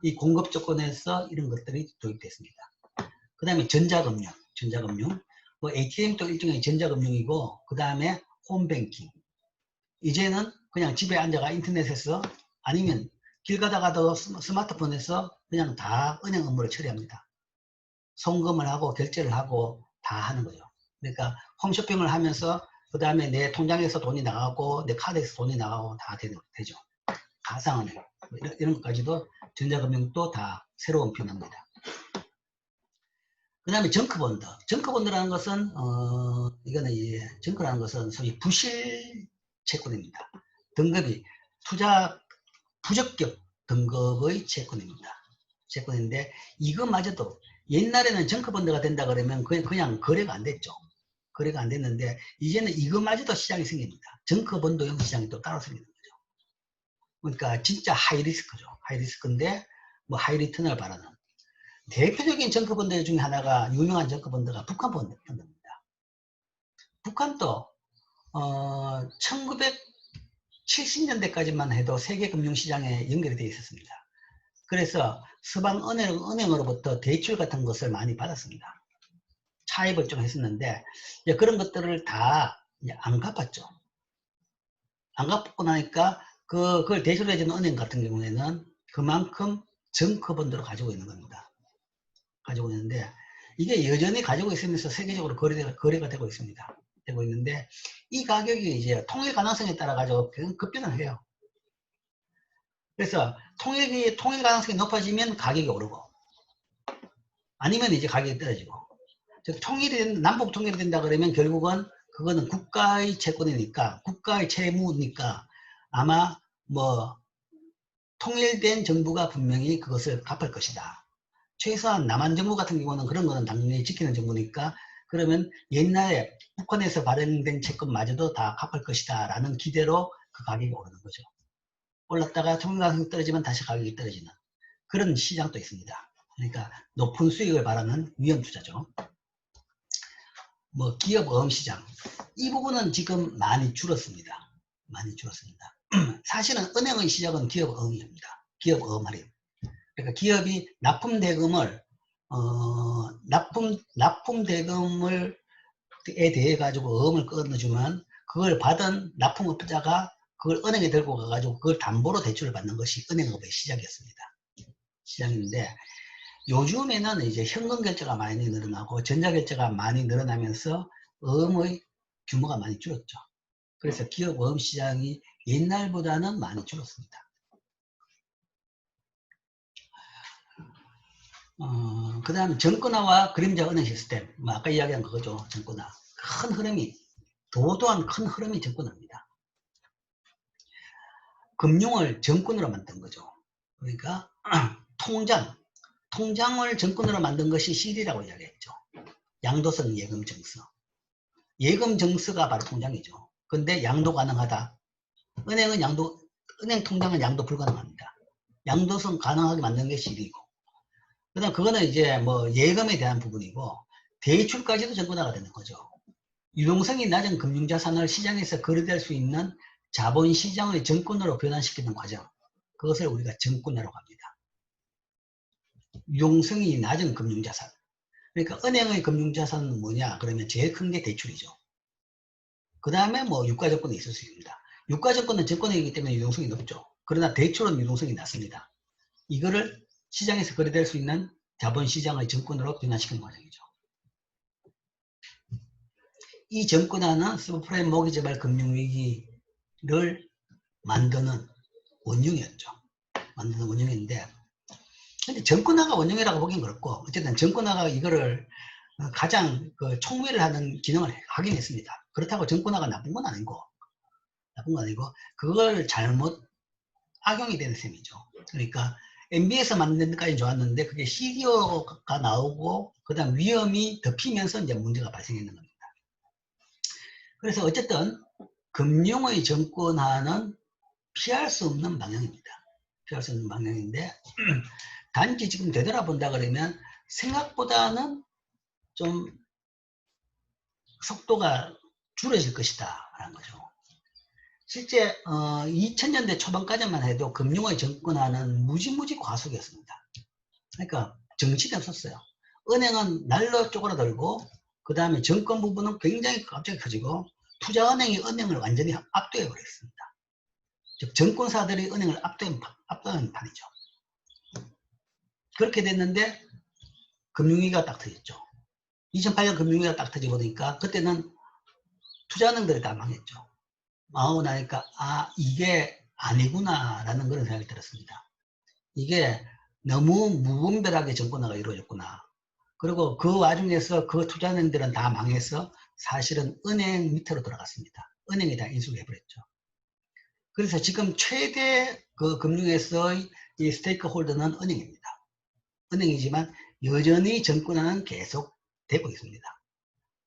이 공급 조건에서 이런 것들이 도입됐습니다. 그 다음에 전자금융. 뭐 ATM도 일종의 전자금융이고, 그 다음에 홈뱅킹. 이제는 그냥 집에 앉아가 인터넷에서 아니면 길 가다가도 스마트폰에서 그냥 다 은행 업무를 처리합니다. 송금을 하고 결제를 하고 다 하는 거죠. 그러니까 홈쇼핑을 하면서 그 다음에 내 통장에서 돈이 나가고 내 카드에서 돈이 나가고 다 되죠. 가상은행 이런 것까지도 전자금융도 다 새로운 변화입니다. 그 다음에 정크본드. 정크본드라는 것은 이거는 정크라는 것은 소위 부실 채권입니다. 등급이 부적격 등급의 채권인데 이것마저도 옛날에는 정크본드가 된다 그러면 그냥 거래가 안 됐죠. 거래가 안 됐는데 이제는 이것마저도 시장이 생깁니다. 정크본드용 시장이 또 따로 생기는 거죠. 그러니까 진짜 하이리스크죠. 하이리스크인데 뭐 하이리턴을 바라는 대표적인 정크본드 중에 하나가, 유명한 정크본드가 북한본드입니다. 북한도 1970년대까지만 해도 세계 금융시장에 연결이 되어 있었습니다. 그래서 서방 은행으로부터 대출 같은 것을 많이 받았습니다. 차입을 좀 했었는데 그런 것들을 다 안 갚았죠. 안 갚고 나니까 그걸 대출을 해주는 은행 같은 경우에는 그만큼 정커본드로 가지고 있는 겁니다. 가지고 있는데, 이게 여전히 가지고 있으면서 세계적으로 거래가 되고 있습니다. 되고 있는데, 이 가격이 이제 통일 가능성에 따라 가지고 급변을 해요. 그래서 통일 가능성이 높아지면 가격이 오르고, 아니면 이제 가격이 떨어지고, 즉 남북 통일이 된다 그러면 결국은 그거는 국가의 채권이니까, 국가의 채무니까 아마 뭐 통일된 정부가 분명히 그것을 갚을 것이다. 최소한 남한 정부 같은 경우는 그런 거는 당연히 지키는 정부니까, 그러면 옛날에 북한에서 발행된 채권마저도 다 갚을 것이다 라는 기대로 그 가격이 오르는 거죠. 올랐다가 통일 가능성이 떨어지면 다시 가격이 떨어지는 그런 시장도 있습니다. 그러니까 높은 수익을 바라는 위험 투자죠. 뭐 기업 어음 시장, 이 부분은 지금 많이 줄었습니다. 많이 줄었습니다. 사실은 은행의 시작은 기업 어음입니다. 기업 어음 할인. 그러니까 기업이 납품 대금을 에 대해 가지고 어음을 끊어주면 그걸 받은 납품업자가 그걸 은행에 들고 가가지고 그걸 담보로 대출을 받는 것이 은행업의 시작이었습니다. 시작인데, 요즘에는 이제 현금 결제가 많이 늘어나고 전자결제가 많이 늘어나면서 어음의 규모가 많이 줄었죠. 그래서 기업 어음 시장이 옛날보다는 많이 줄었습니다. 그 다음에 정권화와 그림자 은행 시스템, 뭐 아까 이야기한 그거죠. 정권화. 큰 흐름이, 도도한 큰 흐름이 정권화입니다. 금융을 정권으로 만든 거죠. 그러니까 통장을 정권으로 만든 것이 CD라고 이야기했죠. 양도성 예금 정서. 예금 정서가 바로 통장이죠. 근데 양도 가능하다. 은행 통장은 양도 불가능합니다. 양도성 가능하게 만든 게 CD고. 그 다음 그거는 이제 뭐 예금에 대한 부분이고, 대출까지도 정권화가 되는 거죠. 유동성이 낮은 금융자산을 시장에서 거래될 수 있는 자본시장의 정권으로 변환시키는 과정, 그것을 우리가 정권화라고 합니다. 유동성이 낮은 금융자산. 그러니까 은행의 금융자산은 뭐냐 그러면 제일 큰 게 대출이죠. 그 다음에 뭐 유가증권이 있을 수 있습니다. 유가증권은 정권이기 때문에 유동성이 높죠. 그러나 대출은 유동성이 낮습니다. 이거를 시장에서 거래될 수 있는 자본시장의 정권으로 변환시키는 과정이죠. 이 정권화는 서브프라임 모기지발 금융위기를 만드는 원흉이었죠. 만드는 원흉인데, 근데 정권화가 원흉이라고 보기는 그렇고, 어쨌든 정권화가 이거를 가장 총회를 하는 기능을 하긴 했습니다. 그렇다고 정권화가 나쁜 건 아니고, 그걸 잘못 악용이 되는 셈이죠. 그러니까 MB에서 만든 데까지 좋았는데 그게 CDO가 나오고 그 다음 위험이 덮이면서 이제 문제가 발생했는 겁니다. 그래서 어쨌든 금융의 정권화는 피할 수 없는 방향입니다. 피할 수 없는 방향인데, 단지 지금 되돌아본다 그러면 생각보다는 좀 속도가 줄어질 것이다 라는 거죠. 실제 2000년대 초반까지만 해도 금융의 정권화는 무지무지 과속이었습니다. 그러니까 정치가 없었어요. 은행은 날로 쪼그라들고, 그 다음에 정권 부분은 굉장히 갑자기 커지고, 투자은행이 은행을 완전히 압도해 버렸습니다. 즉 정권사들이 은행을 압도한 판이죠. 그렇게 됐는데 금융위기가 딱 터졌죠. 2008년 금융위기가 딱 터져 보니까 그때는 투자은행들이 다 망했죠. 망하고 나니까 이게 아니구나 라는 그런 생각이 들었습니다. 이게 너무 무분별하게 정권화가 이루어졌구나. 그리고 그 와중에서 그 투자은행들은 다 망해서 사실은 은행 밑으로 들어갔습니다. 은행에 다 인수를 해버렸죠. 그래서 지금 최대 그 금융에서의 이 스테이크 홀더는 은행입니다. 은행이지만 여전히 정권화는 계속 되고 있습니다.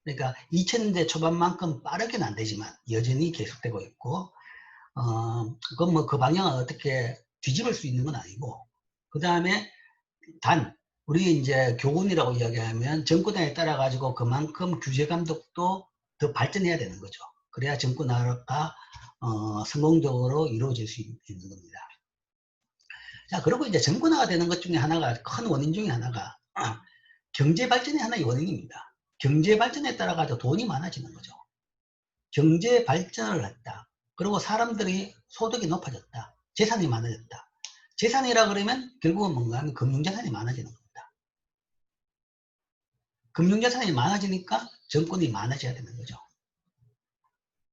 그러니까 2000년대 초반만큼 빠르게는 안 되지만 여전히 계속되고 있고, 그건 뭐 그 방향을 어떻게 뒤집을 수 있는 건 아니고, 그 다음에 우리 이제 교훈이라고 이야기하면 정권화에 따라 가지고 그만큼 규제 감독도 더 발전해야 되는 거죠. 그래야 정권화가 성공적으로 이루어질 수 있는 겁니다. 자, 그리고 이제 정권화가 되는 것 중에 하나가, 큰 원인 중에 하나가 경제 발전의 하나의 원인입니다. 경제 발전에 따라 가지고 돈이 많아지는 거죠. 경제 발전을 했다. 그리고 사람들이 소득이 높아졌다. 재산이 많아졌다. 재산이라 그러면 결국은 뭔가 하면 금융자산이 많아지는 겁니다. 금융자산이 많아지니까 정권이 많아져야 되는 거죠.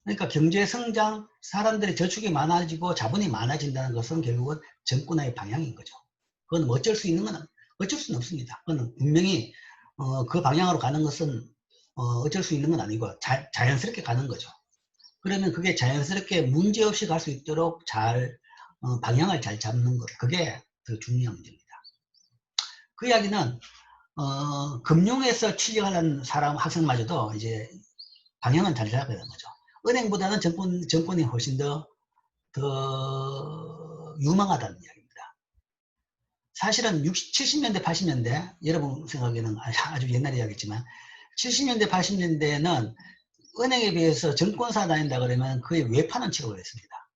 그러니까 경제성장, 사람들의 저축이 많아지고 자본이 많아진다는 것은 결국은 정권의 방향인 거죠. 그건 뭐 어쩔 수 있는 건 어쩔 수는 없습니다. 그건 분명히 그 방향으로 가는 것은 어쩔 수 있는 건 아니고 자연스럽게 가는 거죠. 그러면 그게 자연스럽게 문제없이 갈 수 있도록 방향을 잘 잡는 것, 그게 더 중요한 문제입니다. 그 이야기는 금융에서 취직하는 사람 학생마저도 이제 방향은 잘 잡아야 되는 거죠. 은행보다는 정권이 훨씬 더 유망하다는 이야기입니다. 사실은 60, 70년대, 80년대, 여러분 생각에는 아주 옛날 이야기겠지만, 70년대, 80년대에는 은행에 비해서 정권사 다닌다 그러면 거의 외파는 취급을 했습니다.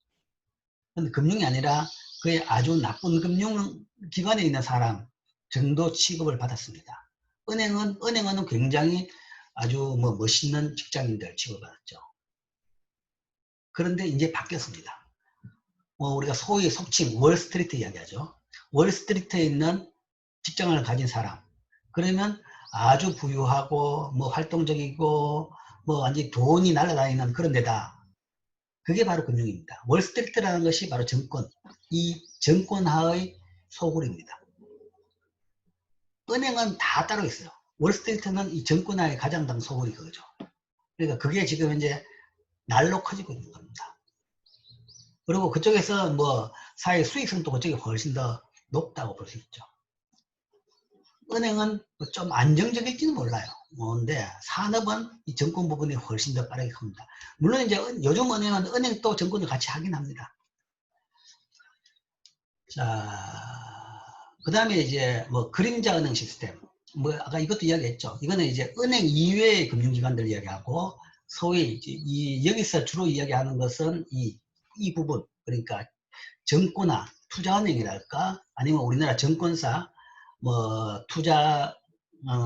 근데 금융이 아니라 거의 아주 나쁜 금융기관에 있는 사람 정도 취급을 받았습니다. 은행은 굉장히 아주 멋있는 직장인들 취급을 받았죠. 그런데 이제 바뀌었습니다. 우리가 소위 속칭 월스트리트 이야기하죠. 월스트리트에 있는 직장을 가진 사람. 그러면 아주 부유하고 활동적이고 완전히 돈이 날아다니는 그런 데다. 그게 바로 금융입니다. 월스트리트라는 것이 바로 정권, 이 정권하의 소굴입니다. 은행은 다 따로 있어요. 월스트리트는 이 정권하의 가장당 소굴이 그거죠. 그러니까 그게 지금 이제 날로 커지고 있는 겁니다. 그리고 그쪽에서 사회 수익성도 그쪽이 훨씬 더 높다고 볼 수 있죠. 은행은 좀 안정적일지는 몰라요. 근데 산업은 이 정권 부분이 훨씬 더 빠르게 큽니다. 물론 이제 요즘 은행은 은행도 정권을 같이 하긴 합니다. 자, 그 다음에 이제 그림자 은행 시스템. 아까 이것도 이야기했죠. 이거는 이제 은행 이외의 금융기관들 이야기하고, 소위 여기서 주로 이야기하는 것은 이 부분, 그러니까 정권화, 투자은행이랄까, 아니면 우리나라 정권사, 투자,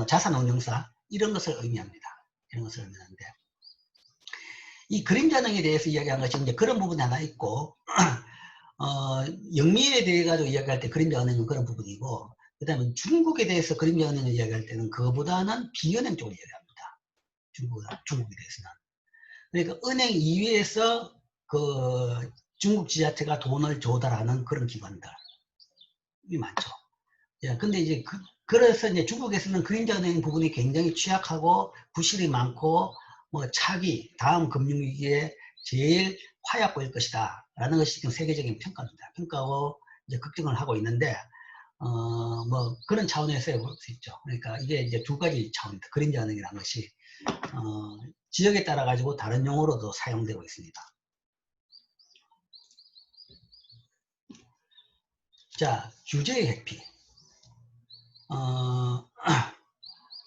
자산운용사, 이런 것을 의미합니다. 이런 것을 의미하는데, 이 그림자은행에 대해서 이야기한 것이 이제 그런 부분이 하나 있고, 영미에 대해 가지고 이야기할 때 그림자은행은 그런 부분이고, 그 다음에 중국에 대해서 그림자은행을 이야기할 때는 그거보다는 비은행 쪽을 이야기합니다. 중국에 대해서는. 그러니까 은행 이외에서 중국 지자체가 돈을 조달하는 그런 기관들이 많죠. 예, 근데 이제 그래서 이제 중국에서는 그림자은행 부분이 굉장히 취약하고 부실이 많고 차기 다음 금융위기에 제일 화약고일 것이다 라는 것이 지금 세계적인 평가입니다. 평가하고 이제 걱정을 하고 있는데 그런 차원에서 볼 수 있죠. 그러니까 이게 이제 두 가지 차원입니다. 그림자은행이라는 것이 지역에 따라 가지고 다른 용어로도 사용되고 있습니다. 자, 규제의 회피.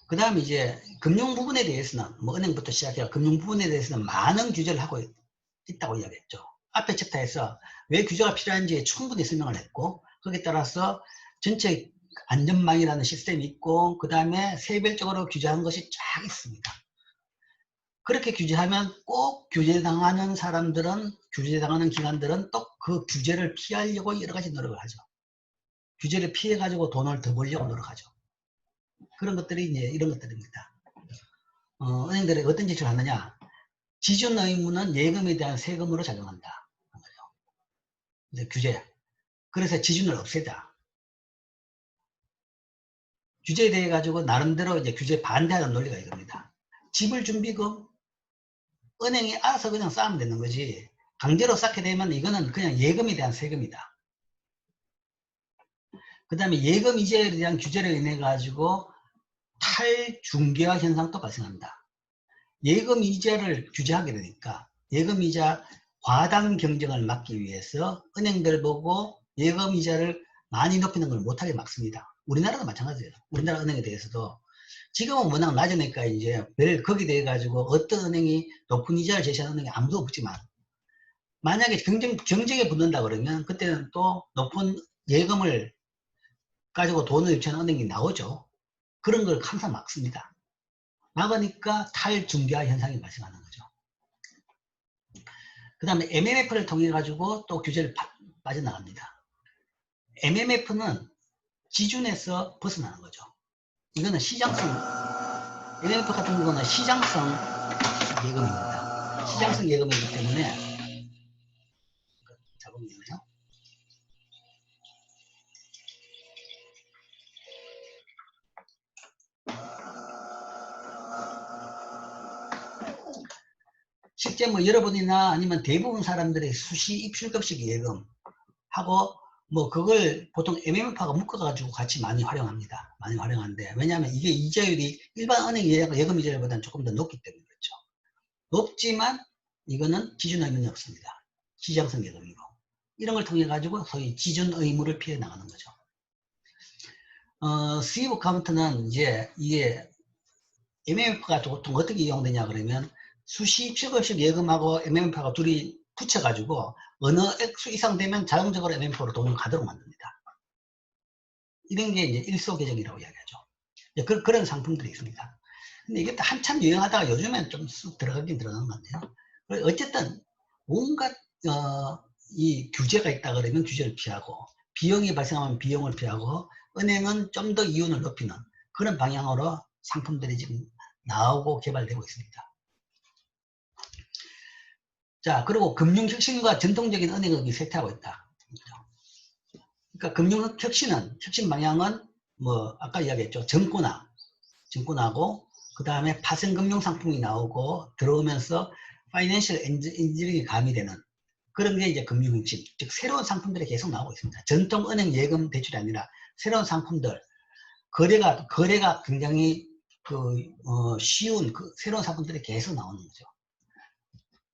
그 다음에 이제 금융 부분에 대해서는 은행부터 시작해서 금융 부분에 대해서는 많은 규제를 하고 있다고 이야기했죠. 앞에 챕터에서 왜 규제가 필요한지 충분히 설명을 했고, 거기에 따라서 전체 안전망이라는 시스템이 있고, 그 다음에 세별적으로 규제하는 것이 쫙 있습니다. 그렇게 규제하면 꼭 규제당하는 사람들은, 규제당하는 기관들은 또 그 규제를 피하려고 여러 가지 노력을 하죠. 규제를 피해가지고 돈을 더 벌려고 노력하죠. 그런 것들이 이제 이런 것들입니다. 은행들이 어떤 짓을 하느냐. 지준 의무는 예금에 대한 세금으로 작용한다. 이제 규제. 그래서 지준을 없애자. 규제에 대해 가지고 나름대로 이제 규제 반대하는 논리가 이겁니다. 지불준비금, 은행이 알아서 그냥 쌓으면 되는 거지. 강제로 쌓게 되면 이거는 그냥 예금에 대한 세금이다. 그 다음에 예금 이자에 대한 규제를 인해 가지고 탈중개화 현상도 발생한다. 예금 이자를 규제하게 되니까 예금 이자 과당 경쟁을 막기 위해서 은행들 보고 예금 이자를 많이 높이는 걸 못하게 막습니다. 우리나라도 마찬가지예요. 우리나라 은행에 대해서도 지금은 워낙 낮으니까 이제 거기에 대해 가지고 어떤 은행이 높은 이자를 제시하는 은행이 아무도 없지만, 만약에 경쟁에 붙는다 그러면 그때는 또 높은 예금을 가지고 돈을 유치하는 은행이 나오죠. 그런 걸 항상 막습니다. 막으니까 탈중개화 현상이 발생하는 거죠. 그 다음에 MMF를 통해 가지고 또 규제를 빠져나갑니다. MMF는 기준에서 벗어나는 거죠. 이거는 시장성, MMF 같은 경우는 시장성 예금입니다. 시장성 예금이기 때문에 자본이네요. 실제 뭐 여러분이나 아니면 대부분 사람들의 수시 입출급식 예금하고 뭐 그걸 보통 MMF하고 묶어가지고 같이 많이 활용합니다. 많이 활용하는데 왜냐하면 이게 이자율이 일반 은행 예금 이자율보다는 조금 더 높기 때문에 그렇죠. 높지만 이거는 기준 의무는 없습니다. 시장성 예금이고 이런 걸 통해 가지고 소위 기준 의무를 피해 나가는 거죠. 스위브 카운트는 이제 이게 MMF가 보통 어떻게 이용되냐 그러면 수시 입출급식 예금하고 MMF하고 둘이 붙여가지고 어느 액수 이상 되면 자동적으로 MMF로 돈을 가도록 만듭니다. 이런 게 이제 일소계정이라고 이야기하죠. 그런 상품들이 있습니다. 근데 이게 한참 유행하다가 요즘엔 좀 쑥 들어가긴 들어간 것 같네요. 어쨌든 온갖 이 규제가 있다 그러면 규제를 피하고 비용이 발생하면 비용을 피하고 은행은 좀 더 이윤을 높이는 그런 방향으로 상품들이 지금 나오고 개발되고 있습니다. 자, 그리고 금융혁신과 전통적인 은행업이 쇠퇴하고 있다. 그러니까 금융혁신은, 혁신 방향은 뭐 아까 이야기했죠. 증권하고 그 다음에 파생금융상품이 나오고 들어오면서 파이낸셜 엔지니어링이 가미되는 그런 게 이제 금융혁신, 즉 새로운 상품들이 계속 나오고 있습니다. 전통 은행 예금 대출이 아니라 새로운 상품들, 거래가 굉장히 쉬운 새로운 상품들이 계속 나오는 거죠.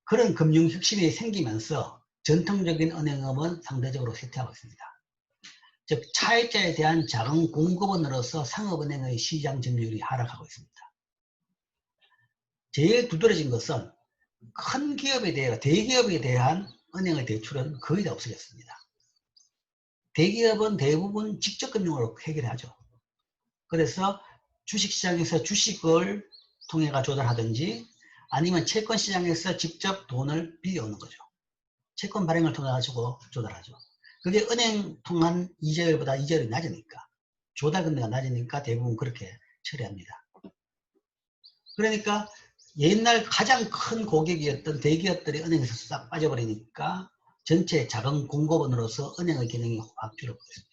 그런 금융혁신이 생기면서 전통적인 은행업은 상대적으로 쇠퇴하고 있습니다. 즉 차입자에 대한 자금 공급원으로서 상업은행의 시장 점유율이 하락하고 있습니다. 제일 두드러진 것은 큰 기업에 대해 대기업에 대한 은행의 대출은 거의 다 없어졌습니다. 대기업은 대부분 직접 금융으로 해결하죠. 그래서 주식시장에서 주식을 통해 조달하든지 아니면 채권시장에서 직접 돈을 빌려오는 거죠. 채권 발행을 통해 가지고 조달하죠. 그게 은행 통한 이자율보다 이자율이 낮으니까 조달금리가 낮으니까 대부분 그렇게 처리합니다. 그러니까 옛날 가장 큰 고객이었던 대기업들이 은행에서 싹 빠져버리니까 전체 자금 공급원으로서 은행의 기능이 확 줄어들고 있습니다.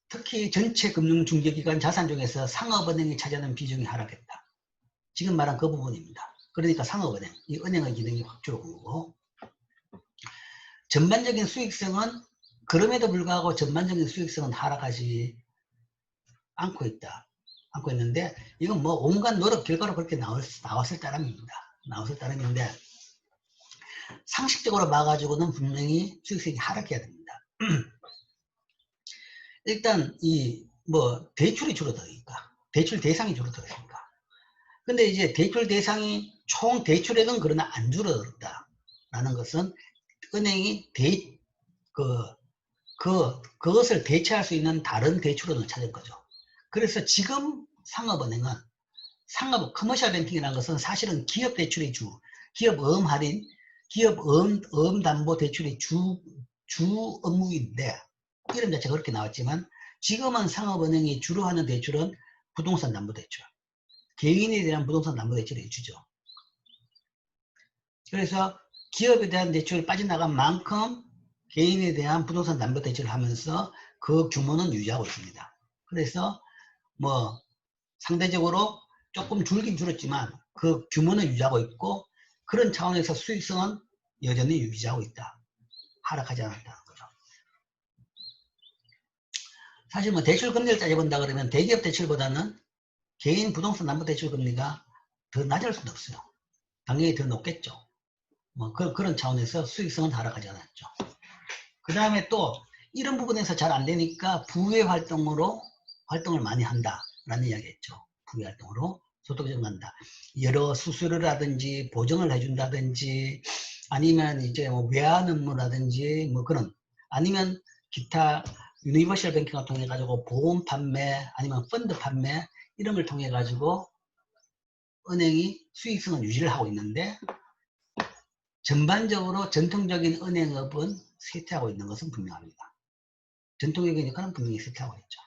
특히 전체 금융중개기관 자산 중에서 상업은행이 차지하는 비중이 하락했다. 지금 말한 그 부분입니다. 그러니까 상업은행, 이 은행의 기능이 확 줄어들고 전반적인 수익성은 그럼에도 불구하고 전반적인 수익성은 하락하지 않고 있는데 이건 뭐 온갖 노력 결과로 그렇게 나왔을 따름입니다. 나왔을 따름인데 상식적으로 봐가지고는 분명히 수익성이 하락해야 됩니다. 일단 대출이 줄어드니까 대출 대상이 줄어들었으니까. 근데 이제 대출 대상이 총 대출액은 그러나 안 줄어들었다라는 것은 은행이 그것을 대체할 수 있는 다른 대출원을 찾을 거죠. 그래서 지금 상업은행은 커머셜 뱅킹이라는 것은 사실은 기업 대출이 기업어음 할인, 기업어음 담보 대출이 주 업무인데 이름 자체가 그렇게 나왔지만 지금은 상업은행이 주로 하는 대출은 부동산 담보대출, 개인에 대한 부동산 담보대출을 주죠. 그래서 기업에 대한 대출이 빠져나간 만큼 개인에 대한 부동산 담보대출을 하면서 그 규모는 유지하고 있습니다. 그래서 뭐 상대적으로 조금 줄긴 줄었지만 그 규모는 유지하고 있고 그런 차원에서 수익성은 여전히 유지하고 있다. 하락하지 않았다는 거죠. 사실 뭐 대출 금리를 따져본다 그러면 대기업 대출보다는 개인 부동산 담보대출 금리가 더 낮을 수는 없어요. 당연히 더 높겠죠. 뭐 그런 차원에서 수익성은 하락하지 않았죠. 그 다음에 또 이런 부분에서 잘 안 되니까 부의 활동을 많이 한다라는 이야기했죠. 부의 활동으로 소득 증가한다. 여러 수수료라든지 보증을 해준다든지 아니면 이제 뭐 외환 업무라든지 뭐 그런 아니면 기타 유니버셜 뱅킹을 통해 가지고 보험 판매 아니면 펀드 판매 이런 걸 통해 가지고 은행이 수익성은 유지를 하고 있는데 전반적으로 전통적인 은행업은 쇠퇴하고 있는 것은 분명합니다. 전통적인 역할은 분명히 쇠퇴하고 있죠.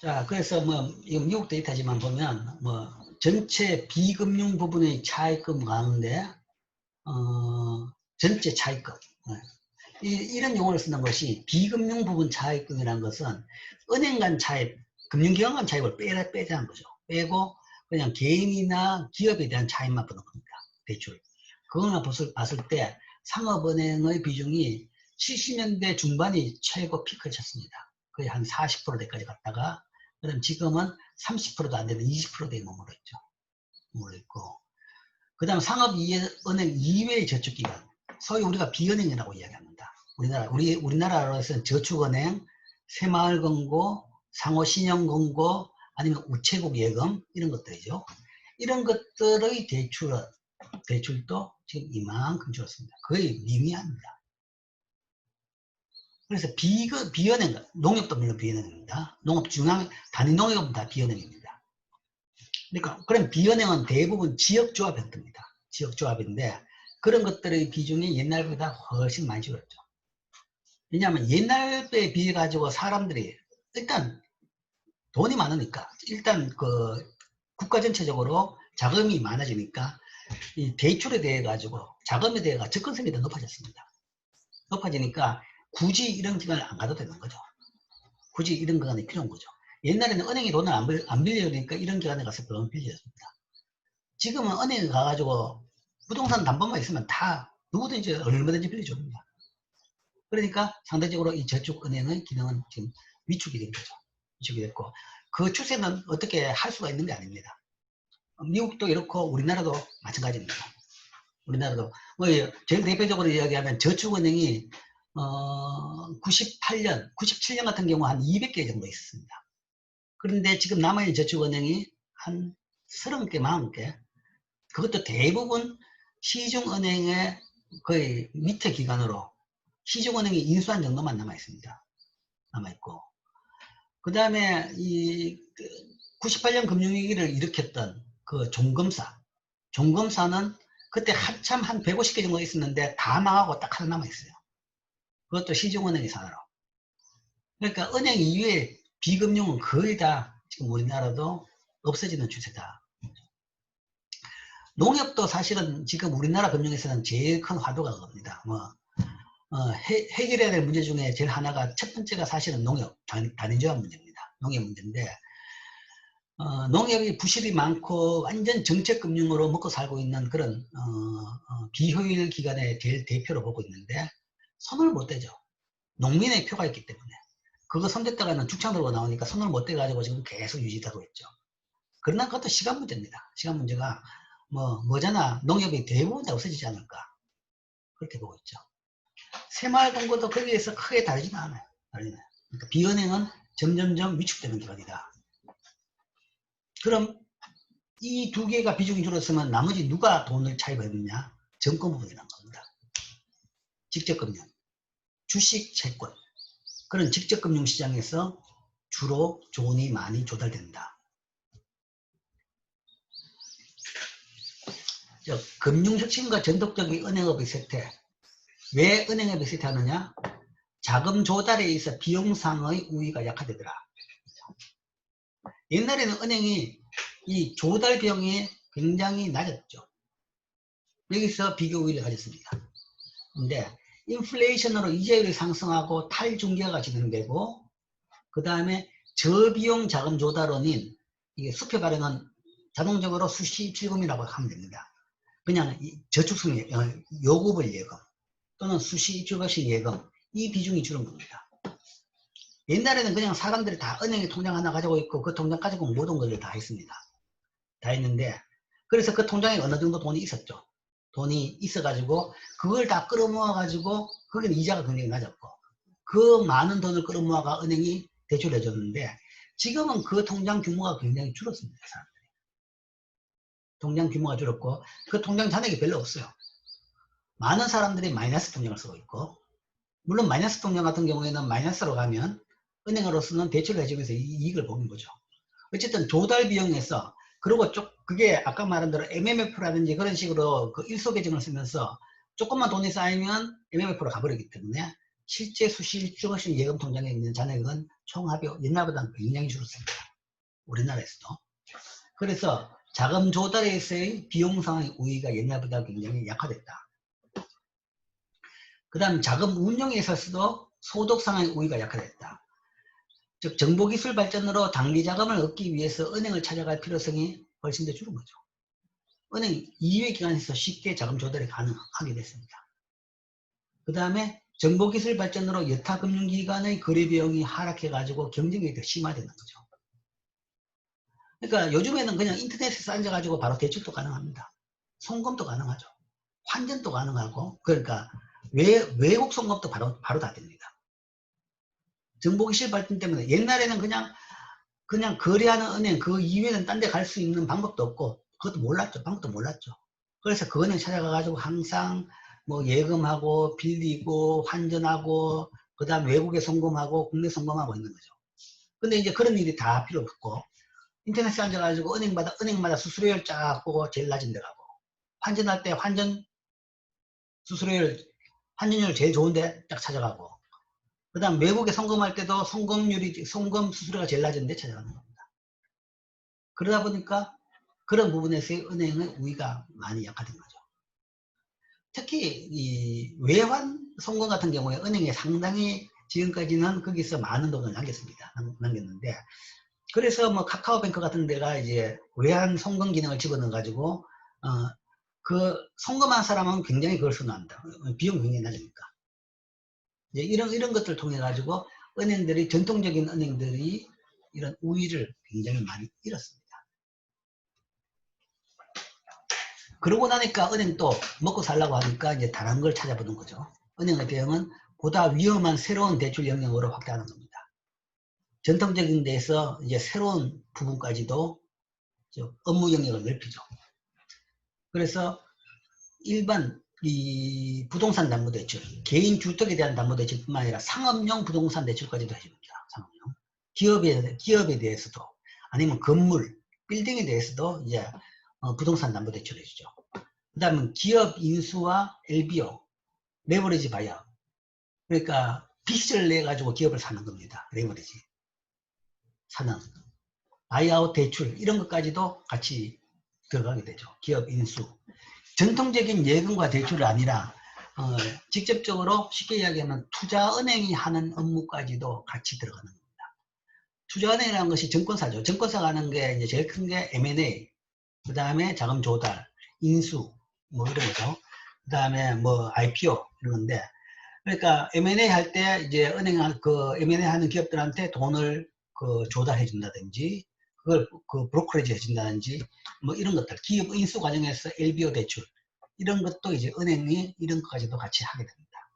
자, 그래서 뭐, 이거 미국 데이터지만 보면, 뭐, 전체 비금융 부분의 차입금 가운데, 전체 차입금. 이런 용어를 쓰는 것이 비금융 부분 차입금이라는 것은 은행 간 차입, 금융기관 간 차입을 빼자는 거죠. 빼고 그냥 개인이나 기업에 대한 차입만 보는 겁니다. 대출. 그거만 봤을 때 상업은행의 비중이 70년대 중반이 최고 피크를 쳤습니다. 거의 한 40%대까지 갔다가 그럼 지금은 30%도 안 되는 20%대에 머물러 있죠. 머물러 있고 그 다음 상업은행 이외의 저축기관, 소위 우리가 비은행이라고 이야기합니다. 우리나라로서는 저축은행, 새마을금고, 상호신용금고, 아니면 우체국 예금 이런 것들이죠. 이런 것들의 대출도 지금 이만큼 줄었습니다. 거의 미미합니다. 그래서 비은행, 농협도 물론 비은행입니다. 단위농협은 다 비은행입니다. 그러니까 그럼 비은행은 대부분 지역조합 형태입니다. 지역조합인데 그런 것들의 비중이 옛날보다 훨씬 많이 줄었죠. 왜냐하면 옛날에 비해 가지고 사람들이 일단 돈이 많으니까 일단 그 국가 전체적으로 자금이 많아지니까 이 대출에 대해 가지고 자금에 대해 접근성이 더 높아졌습니다. 높아지니까 굳이 이런 기관을 안 가도 되는 거죠. 굳이 이런 기관이 필요한 거죠. 옛날에는 은행이 돈을 안 빌려주니까 이런 기관에 가서 돈을 빌려줬습니다. 지금은 은행에 가가지고 부동산 담보만 있으면 다 누구든지 얼마든지 빌려줍니다. 그러니까 상대적으로 이 저축은행의 기능은 지금 위축이 된 거죠. 위축이 됐고 그 추세는 어떻게 할 수가 있는 게 아닙니다. 미국도 이렇고 우리나라도 마찬가지입니다. 우리나라도 뭐 제일 대표적으로 이야기하면 저축은행이 98년, 97년 같은 경우 한 200개 정도 있었습니다. 그런데 지금 남아있는 저축은행이 한 30개, 40개. 그것도 대부분 시중은행의 거의 밑에 기관으로 시중은행이 인수한 정도만 남아있습니다. 남아있고. 그 다음에 이 98년 금융위기를 일으켰던 그 종검사는 그때 한참 한 150개 정도 있었는데 다 망하고 딱 하나 남아있어요. 그것도 시중은행이 하나로. 그러니까 은행 이외에 비금융은 거의 다 지금 우리나라도 없어지는 추세다. 농협도 사실은 지금 우리나라 금융에서는 제일 큰 화두가 그겁니다. 해결해야 될 문제 중에 제일 하나가 첫 번째가 사실은 농협, 단위조합 문제입니다. 농협 문제인데, 농협이 부실이 많고 완전 정책금융으로 먹고 살고 있는 그런 비효율 기관의 제일 대표로 보고 있는데 손을 못 대죠. 농민의 표가 있기 때문에. 그거 손댔다가는 죽창 들고 나오니까 손을 못 대가지고 지금 계속 유지하고 있죠. 그러나 그것도 시간 문제입니다. 시간 문제가 뭐잖아. 농협이 대부분 다 없어지지 않을까. 그렇게 보고 있죠. 새마을금고도 거기에서 크게 다르지는 않아요. 그러니까 비은행은 점점점 위축되는 기관이다. 그럼 이 두 개가 비중이 줄었으면 나머지 누가 돈을 차입했느냐? 정권부분이라는 겁니다. 직접금융, 주식, 채권. 그런 직접금융 시장에서 주로 돈이 많이 조달된다. 금융혁신과 전통적인 은행업의 쇠퇴. 왜 은행업이 쇠퇴하느냐? 자금 조달에 있어 비용상의 우위가 약화되더라. 옛날에는 은행이 이 조달 비용이 굉장히 낮았죠. 여기서 비교 우위를 가졌습니다. 근데 인플레이션으로 이자율이 상승하고 탈중개가 진행되고 그 다음에 저비용 자금 조달원인 이게 수표 발행은 자동적으로 수시 입출금이라고 하면 됩니다. 그냥 저축성 요구벌 예금 또는 수시 입출금식 예금 이 비중이 줄은 겁니다. 옛날에는 그냥 사람들이 다 은행에 통장 하나 가지고 있고 그 통장 가지고 모든 것을 다 했습니다. 다 했는데 그래서 그 통장에 어느 정도 돈이 있었죠. 돈이 있어가지고 그걸 다 끌어모아가지고 거기는 이자가 굉장히 낮았고 그 많은 돈을 끌어모아가 은행이 대출을 해줬는데 지금은 그 통장 규모가 굉장히 줄었습니다. 사람들이. 통장 규모가 줄었고 그 통장 잔액이 별로 없어요. 많은 사람들이 마이너스 통장을 쓰고 있고 물론 마이너스 통장 같은 경우에는 마이너스로 가면 은행으로서는 대출을 해주면서 이익을 보는 거죠. 어쨌든 조달 비용에서 그리고 그게 아까 말한 대로 MMF라든지 그런 식으로 그 일소 계정을 쓰면서 조금만 돈이 쌓이면 MMF로 가버리기 때문에 실제 수실 주거실 예금 통장에 있는 잔액은 총합이 옛날보다는 굉장히 줄었습니다. 우리나라에서도. 그래서 자금 조달에서의 비용 상황의 우위가 옛날보다 굉장히 약화됐다. 그 다음 자금 운용에 있어서도 소득 상황의 우위가 약화됐다. 즉 정보기술 발전으로 단기 자금을 얻기 위해서 은행을 찾아갈 필요성이 훨씬 더 줄은 거죠. 은행 이외 기관에서 쉽게 자금 조달이 가능하게 됐습니다. 그 다음에 정보기술 발전으로 여타 금융기관의 거래 비용이 하락해가지고 경쟁이 더 심화되는 거죠. 그러니까 요즘에는 그냥 인터넷에서 앉아가지고 바로 대출도 가능합니다. 송금도 가능하죠. 환전도 가능하고, 그러니까 외국 송금도 바로 다 됩니다. 정보기술 발전 때문에 옛날에는 그냥 거래하는 은행 그 이외에는 딴 데 갈 수 있는 방법도 없고, 그것도 몰랐죠. 방법도 몰랐죠. 그래서 그 은행 찾아가가지고 항상 뭐 예금하고 빌리고 환전하고 그 다음 외국에 송금하고 국내 송금하고 있는 거죠. 근데 이제 그런 일이 다 필요 없고 인터넷에 앉아가지고 은행마다 수수료를 쫙 보고 제일 낮은 데 가고 환전할 때 환전율 제일 좋은데 딱 찾아가고 그 다음 외국에 송금할 때도 송금 수수료가 제일 낮은 데 찾아가는 겁니다. 그러다 보니까 그런 부분에서의 은행의 우위가 많이 약화된 거죠. 특히 이 외환 송금 같은 경우에 은행에 상당히 지금까지는 거기서 많은 돈을 남겼는데 그래서 뭐 카카오뱅크 같은 데가 이제 외환 송금 기능을 집어넣어 가지고 그 송금한 사람은 굉장히 그걸 선호한다. 비용 굉장히 낮으니까. 이제 이런 것들을 통해 가지고 전통적인 은행들이 이런 우위를 굉장히 많이 잃었습니다. 그러고 나니까 은행 또 먹고 살라고 하니까 이제 다른 걸 찾아보는 거죠. 은행의 대응은 보다 위험한 새로운 대출 영역으로 확대하는 겁니다. 전통적인 데에서 이제 새로운 부분까지도 업무 영역을 넓히죠. 그래서 일반 이 부동산 담보대출, 개인 주택에 대한 담보대출뿐만 아니라 상업용 부동산 대출까지도 해줍니다. 상업용. 기업에 대해서도 아니면 건물, 빌딩에 대해서도 이제 부동산 담보대출 해주죠. 그 다음에 기업 인수와 LBO, 레버리지 바이아웃. 그러니까 빚을 내 가지고 기업을 사는 겁니다. 레버리지 사는 바이아웃 대출 이런 것까지도 같이 들어가게 되죠. 기업 인수. 전통적인 예금과 대출이 아니라 직접적으로 쉽게 이야기하면 투자은행이 하는 업무까지도 같이 들어가는 겁니다. 투자은행이라는 것이 증권사죠. 증권사가 하는 게 이제 제일 큰 게 M&A, 그 다음에 자금 조달, 인수, 뭐 이런 거죠. 그 다음에 뭐 IPO 이런 건데, 그러니까 M&A 할 때 이제 M&A 하는 기업들한테 돈을 조달해 준다든지, 그걸 브로커리지 해준다든지, 뭐 이런 것들, 기업 인수 과정에서 LBO 대출, 이런 것도 이제 은행이 이런 것까지도 같이 하게 됩니다.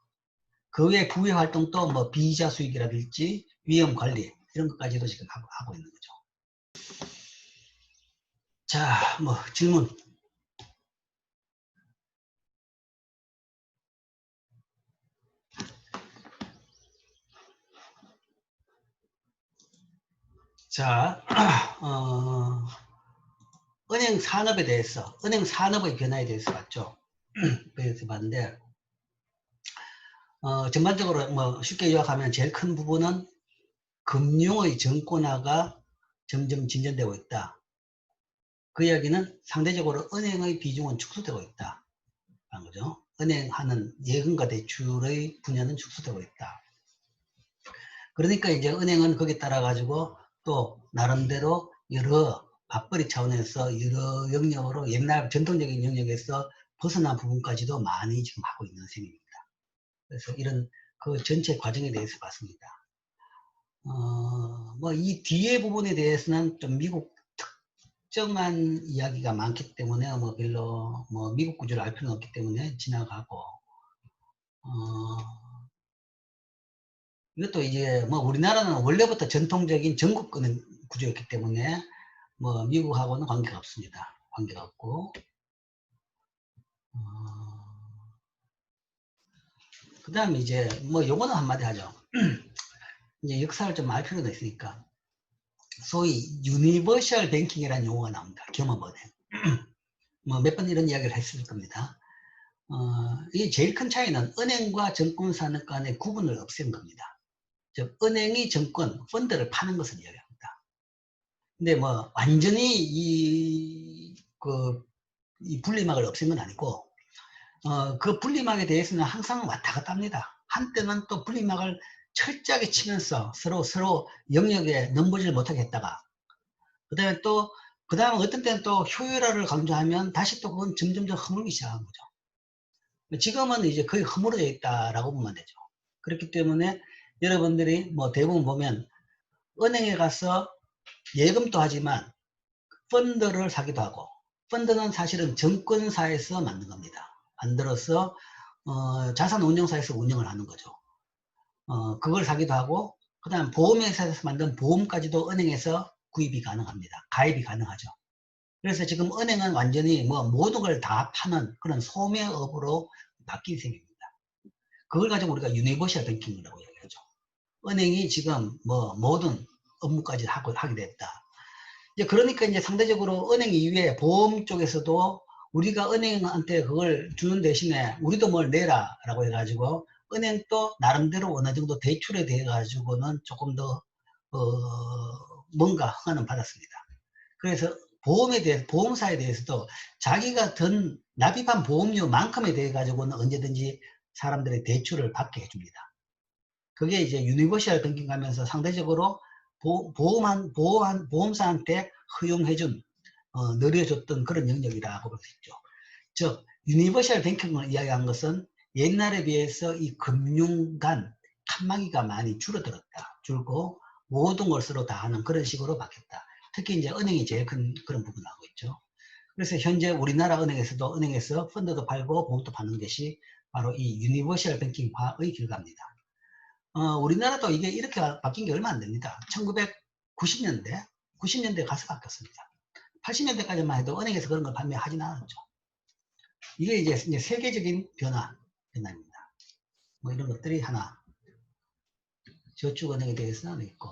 그 외에 부의 활동도 뭐 비이자 수익이라든지 위험 관리 이런 것까지도 지금 하고 있는 거죠. 자, 뭐 질문. 자, 은행 산업에 대해서, 은행 산업의 변화에 대해서 봤죠. 그래서 봤는데, 전반적으로 뭐 쉽게 요약하면 제일 큰 부분은 금융의 정권화가 점점 진전되고 있다. 그 이야기는 상대적으로 은행의 비중은 축소되고 있다. 라는 거죠. 은행하는 예금과 대출의 분야는 축소되고 있다. 그러니까 이제 은행은 거기에 따라 가지고 또 나름대로 여러 맞벌이 차원에서 여러 영역으로 옛날 전통적인 영역에서 벗어난 부분까지도 많이 지금 하고 있는 셈입니다. 그래서 이런 그 전체 과정에 대해서 봤습니다. 뭐 이 뒤에 부분에 대해서는 좀 미국 특정한 이야기가 많기 때문에 뭐 별로 뭐 미국 구조를 알 필요는 없기 때문에 지나가고 이것도 이제 뭐 우리나라는 원래부터 전통적인 전국 은행 구조였기 때문에 뭐 미국하고는 관계가 없습니다. 관계가 없고 그 다음에 이제 뭐 요거는 한마디 하죠. 이제 역사를 좀 알 필요가 있으니까 소위 유니버셜 뱅킹이라는 용어가 나옵니다. 경험은행. 뭐 몇 번 이런 이야기를 했을 겁니다. 이 제일 큰 차이는 은행과 증권사 간의 구분을 없앤 겁니다. 즉 은행이 증권, 펀드를 파는 것을 이야기합니다. 근데 뭐 완전히 이 분리막을 없앤 건 아니고 그 분리막에 대해서는 항상 왔다 갔다 합니다. 한때는 또 분리막을 철저하게 치면서 서로 영역에 넘보지를 못하게 했다가 그 다음에 어떤 때는 또 효율화를 강조하면 다시 또 그건 점점점 허물기 시작한 거죠. 지금은 이제 거의 허물어져 있다라고 보면 되죠. 그렇기 때문에 여러분들이 뭐 대부분 보면 은행에 가서 예금도 하지만 펀드를 사기도 하고, 펀드는 사실은 증권사에서 만든 겁니다. 만들어서 자산운용사에서 운영을 하는 거죠. 그걸 사기도 하고, 그 다음 보험회사에서 만든 보험까지도 은행에서 구입이 가능합니다. 가입이 가능하죠. 그래서 지금 은행은 완전히 뭐 모든 걸 다 파는 그런 소매업으로 바뀐 셈입니다. 그걸 가지고 우리가 유니버셜 뱅킹이라고 얘기하죠. 은행이 지금 뭐 모든 업무까지 하게 됐다. 이제 그러니까 이제 상대적으로 은행 이외에 보험 쪽에서도 우리가 은행한테 그걸 주는 대신에 우리도 뭘 내라라고 해가지고 은행도 나름대로 어느 정도 대출에 대해 가지고는 조금 더 뭔가 허가는 받았습니다. 그래서 보험사에 대해서도 자기가 납입한 보험료만큼에 대해 가지고는 언제든지 사람들의 대출을 받게 해줍니다. 그게 이제 유니버셜 뱅킹 하면서 상대적으로 보험사한테 허용해준, 늘려줬던 그런 영역이라고 볼 수 있죠. 즉, 유니버셜 뱅킹을 이야기한 것은 옛날에 비해서 이 금융 간 칸막이가 많이 줄고 모든 걸 서로 다 하는 그런 식으로 바뀌었다. 특히 이제 은행이 제일 큰 그런 부분을 하고 있죠. 그래서 현재 우리나라 은행에서도 은행에서 펀드도 팔고 보험도 파는 것이 바로 이 유니버셜 뱅킹화의 결과입니다. 우리나라도 이게 이렇게 바뀐 게 얼마 안 됩니다. 1990년대 가서 바뀌었습니다. 80년대까지만 해도 은행에서 그런 걸 판매하지는 않았죠. 이게 이제 세계적인 변화입니다. 뭐 이런 것들이 하나. 저축은행에 대해서는 있고,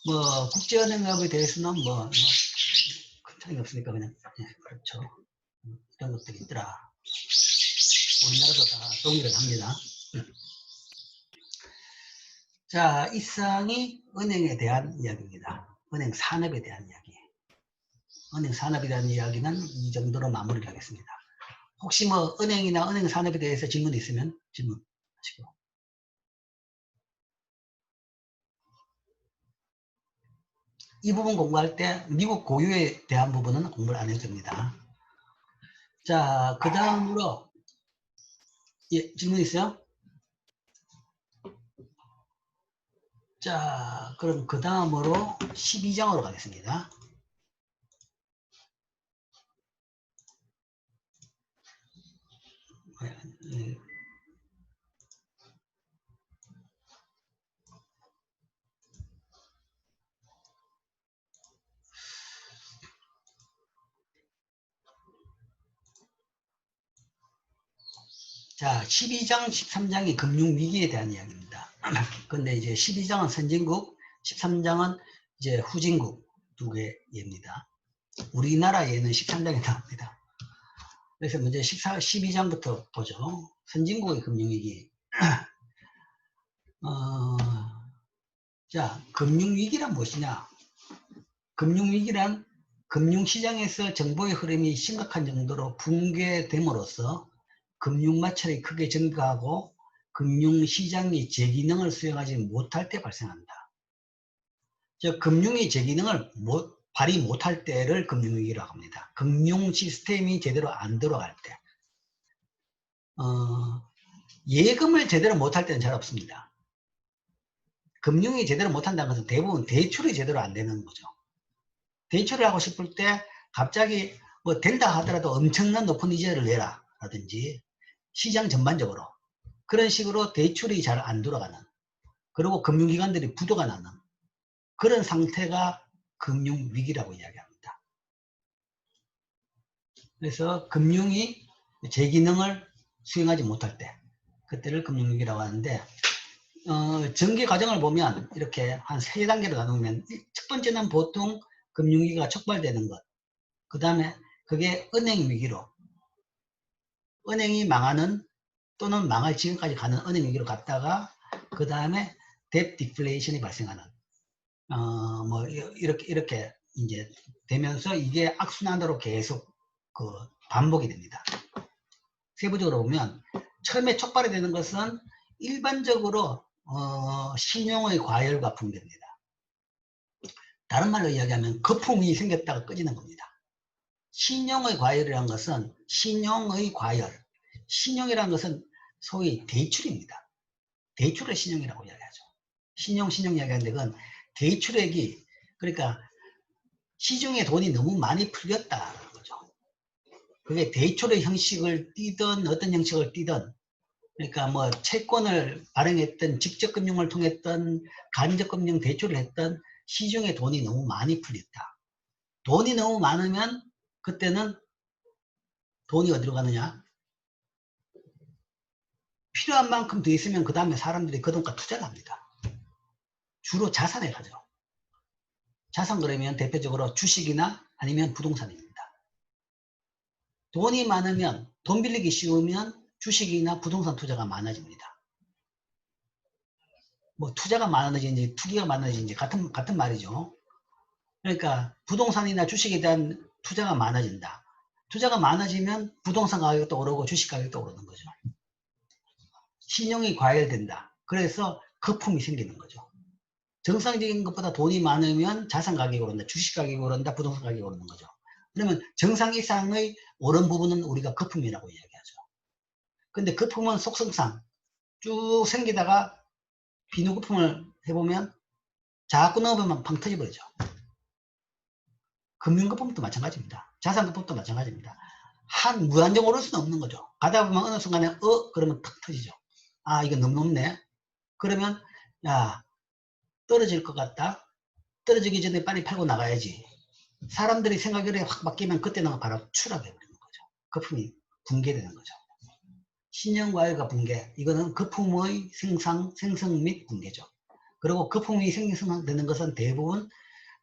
뭐 국제은행업에 대해서는 큰 차이가 없으니까 그냥 그렇죠. 이런 것들이 있더라. 우리나라도 다 동의를 합니다. 자, 이상이 은행에 대한 이야기입니다. 은행 산업에 대한 이야기. 은행 산업에 대한 이야기는 이 정도로 마무리를 하겠습니다. 혹시 뭐 은행이나 은행 산업에 대해서 질문 있으면 질문하시고. 이 부분 공부할 때 미국 고유에 대한 부분은 공부를 안 해도 됩니다. 자, 그 다음으로 예, 질문 있어요? 자, 그럼 그 다음으로 12장으로 가겠습니다. 자, 12장, 13장이 금융위기에 대한 이야기입니다. 근데 이제 12장은 선진국, 13장은 이제 후진국 두 개입니다. 우리나라 예는 13장에 나옵니다. 그래서 먼저 12장부터 보죠. 선진국의 금융위기. 자, 금융위기란 무엇이냐? 금융위기란 금융시장에서 정보의 흐름이 심각한 정도로 붕괴됨으로써 금융마찰이 크게 증가하고 금융시장이 제 기능을 수행하지 못할 때 발생한다. 즉 금융이 제 기능을 발휘 못할 때를 금융위기라고 합니다. 금융 시스템이 제대로 안 들어갈 때. 예금을 제대로 못할 때는 잘 없습니다. 금융이 제대로 못한다는 것은 대부분 대출이 제대로 안 되는 거죠. 대출을 하고 싶을 때 갑자기 뭐 된다 하더라도 엄청난 높은 이자를 내라 라든지 시장 전반적으로 그런 식으로 대출이 잘 안 돌아가는, 그리고 금융기관들이 부도가 나는 그런 상태가 금융위기라고 이야기합니다. 그래서 금융이 제 기능을 수행하지 못할 때, 그때를 금융위기라고 하는데, 전개 과정을 보면 이렇게 한 3단계로 나누면 첫 번째는 보통 금융위기가 촉발되는 것. 그 다음에 그게 은행 위기로 은행이 망하는 또는 망할 지경까지 가는 은행 위기로 갔다가 그 다음에 뎁 디플레이션이 발생하는 뭐 이렇게 이제 되면서 이게 악순환으로 계속 그 반복이 됩니다. 세부적으로 보면 처음에 촉발이 되는 것은 일반적으로 신용의 과열과 붕괴입니다. 다른 말로 이야기하면 거품이 생겼다가 꺼지는 겁니다. 신용의 과열이라는 것은 신용의 과열, 신용이라는 것은 소위 대출입니다. 대출을 신용이라고 이야기하죠. 신용 이야기하는데 그건 대출액이 그러니까 시중에 돈이 너무 많이 풀렸다는 거죠. 그게 대출의 형식을 띠든 어떤 형식을 띠든 그러니까 뭐 채권을 발행했던 직접 금융을 통했던 간접 금융 대출을 했던 시중에 돈이 너무 많이 풀렸다. 돈이 너무 많으면 그때는 돈이 어디로 가느냐? 필요한 만큼 더 있으면 그 다음에 사람들이 그 돈과 투자를 합니다. 주로 자산에 가죠. 자산 그러면 대표적으로 주식이나 아니면 부동산입니다. 돈이 많으면 돈 빌리기 쉬우면 주식이나 부동산 투자가 많아집니다. 뭐 투자가 많아지는지 투기가 많아지는지 같은 말이죠. 그러니까 부동산이나 주식에 대한 투자가 많아진다. 투자가 많아지면 부동산 가격도 오르고 주식 가격도 오르는 거죠. 신용이 과열된다. 그래서 거품이 생기는 거죠. 정상적인 것보다 돈이 많으면 자산 가격이 오른다. 주식 가격이 오른다. 부동산 가격이 오르는 거죠. 그러면 정상 이상의 오른 부분은 우리가 거품이라고 이야기하죠. 근데 거품은 속성상 쭉 생기다가 비누 거품을 해보면 자꾸 넣으면 팡 터져버리죠. 금융거품도 마찬가지입니다. 자산거품도 마찬가지입니다. 무한정 오를 수는 없는 거죠. 가다 보면 어느 순간에 그러면 탁 터지죠. 아 이거 너무 높네. 그러면 야 떨어질 것 같다. 떨어지기 전에 빨리 팔고 나가야지. 사람들이 생각이 확 바뀌면 그때는 바로 추락해버리는 거죠. 거품이 붕괴되는 거죠. 신용과열과 붕괴, 이거는 거품의 생성 및 붕괴죠. 그리고 거품이 생성되는 것은 대부분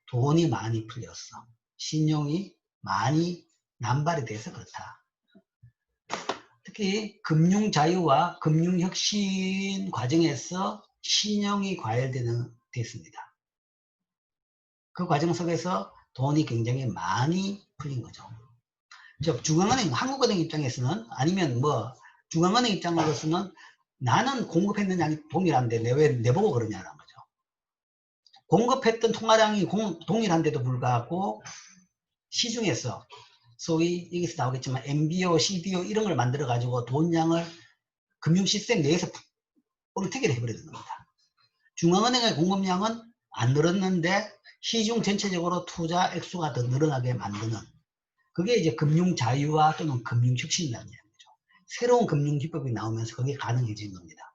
돈이 많이 풀렸어. 신용이 많이 남발이 돼서 그렇다. 특히 금융자유와 금융혁신 과정에서 신용이 됐습니다. 그 과정 속에서 돈이 굉장히 많이 풀린 거죠. 즉 중앙은행, 한국은행 입장에서는 아니면 뭐 중앙은행 입장으로서는 나는 공급했는 양이 동일한데 왜 내보고 그러냐는 거죠. 공급했던 통화량이 동일한데도 불구하고 시중에서 소위 여기서 나오겠지만 MBO, CDO 이런 걸 만들어 가지고 돈량을 금융 시스템 내에서 뻥튀기를 해버리는 겁니다. 중앙은행의 공급량은 안 늘었는데 시중 전체적으로 투자 액수가 더 늘어나게 만드는 그게 이제 금융 자유화 또는 금융 혁신이라는 얘기죠. 새로운 금융 기법이 나오면서 그게 가능해진 겁니다.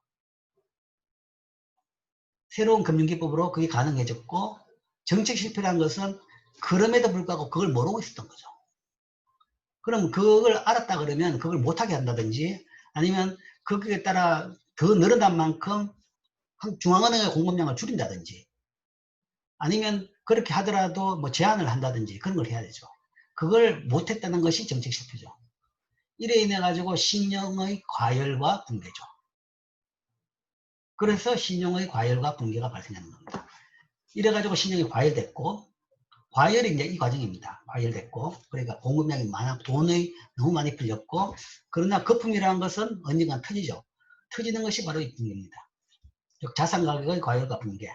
새로운 금융 기법으로 그게 가능해졌고 정책 실패라는 것은 그럼에도 불구하고 그걸 모르고 있었던 거죠. 그럼 그걸 알았다 그러면 그걸 못하게 한다든지 아니면 거기에 따라 더 늘어난 만큼 중앙은행의 공급량을 줄인다든지 아니면 그렇게 하더라도 뭐 제한을 한다든지 그런 걸 해야 되죠. 그걸 못했다는 것이 정책 실패죠. 이래 인해 가지고 신용의 과열과 붕괴죠. 그래서 신용의 과열과 붕괴가 발생하는 겁니다. 이래 가지고 신용이 과열됐고 과열이 이제 이 과정입니다. 과열됐고 그러니까 공급량이 많아 돈이 너무 많이 풀렸고 그러나 거품이라는 것은 언젠간 터지죠. 터지는 것이 바로 이 붕괴입니다. 즉 자산 가격의 과열과 붕괴.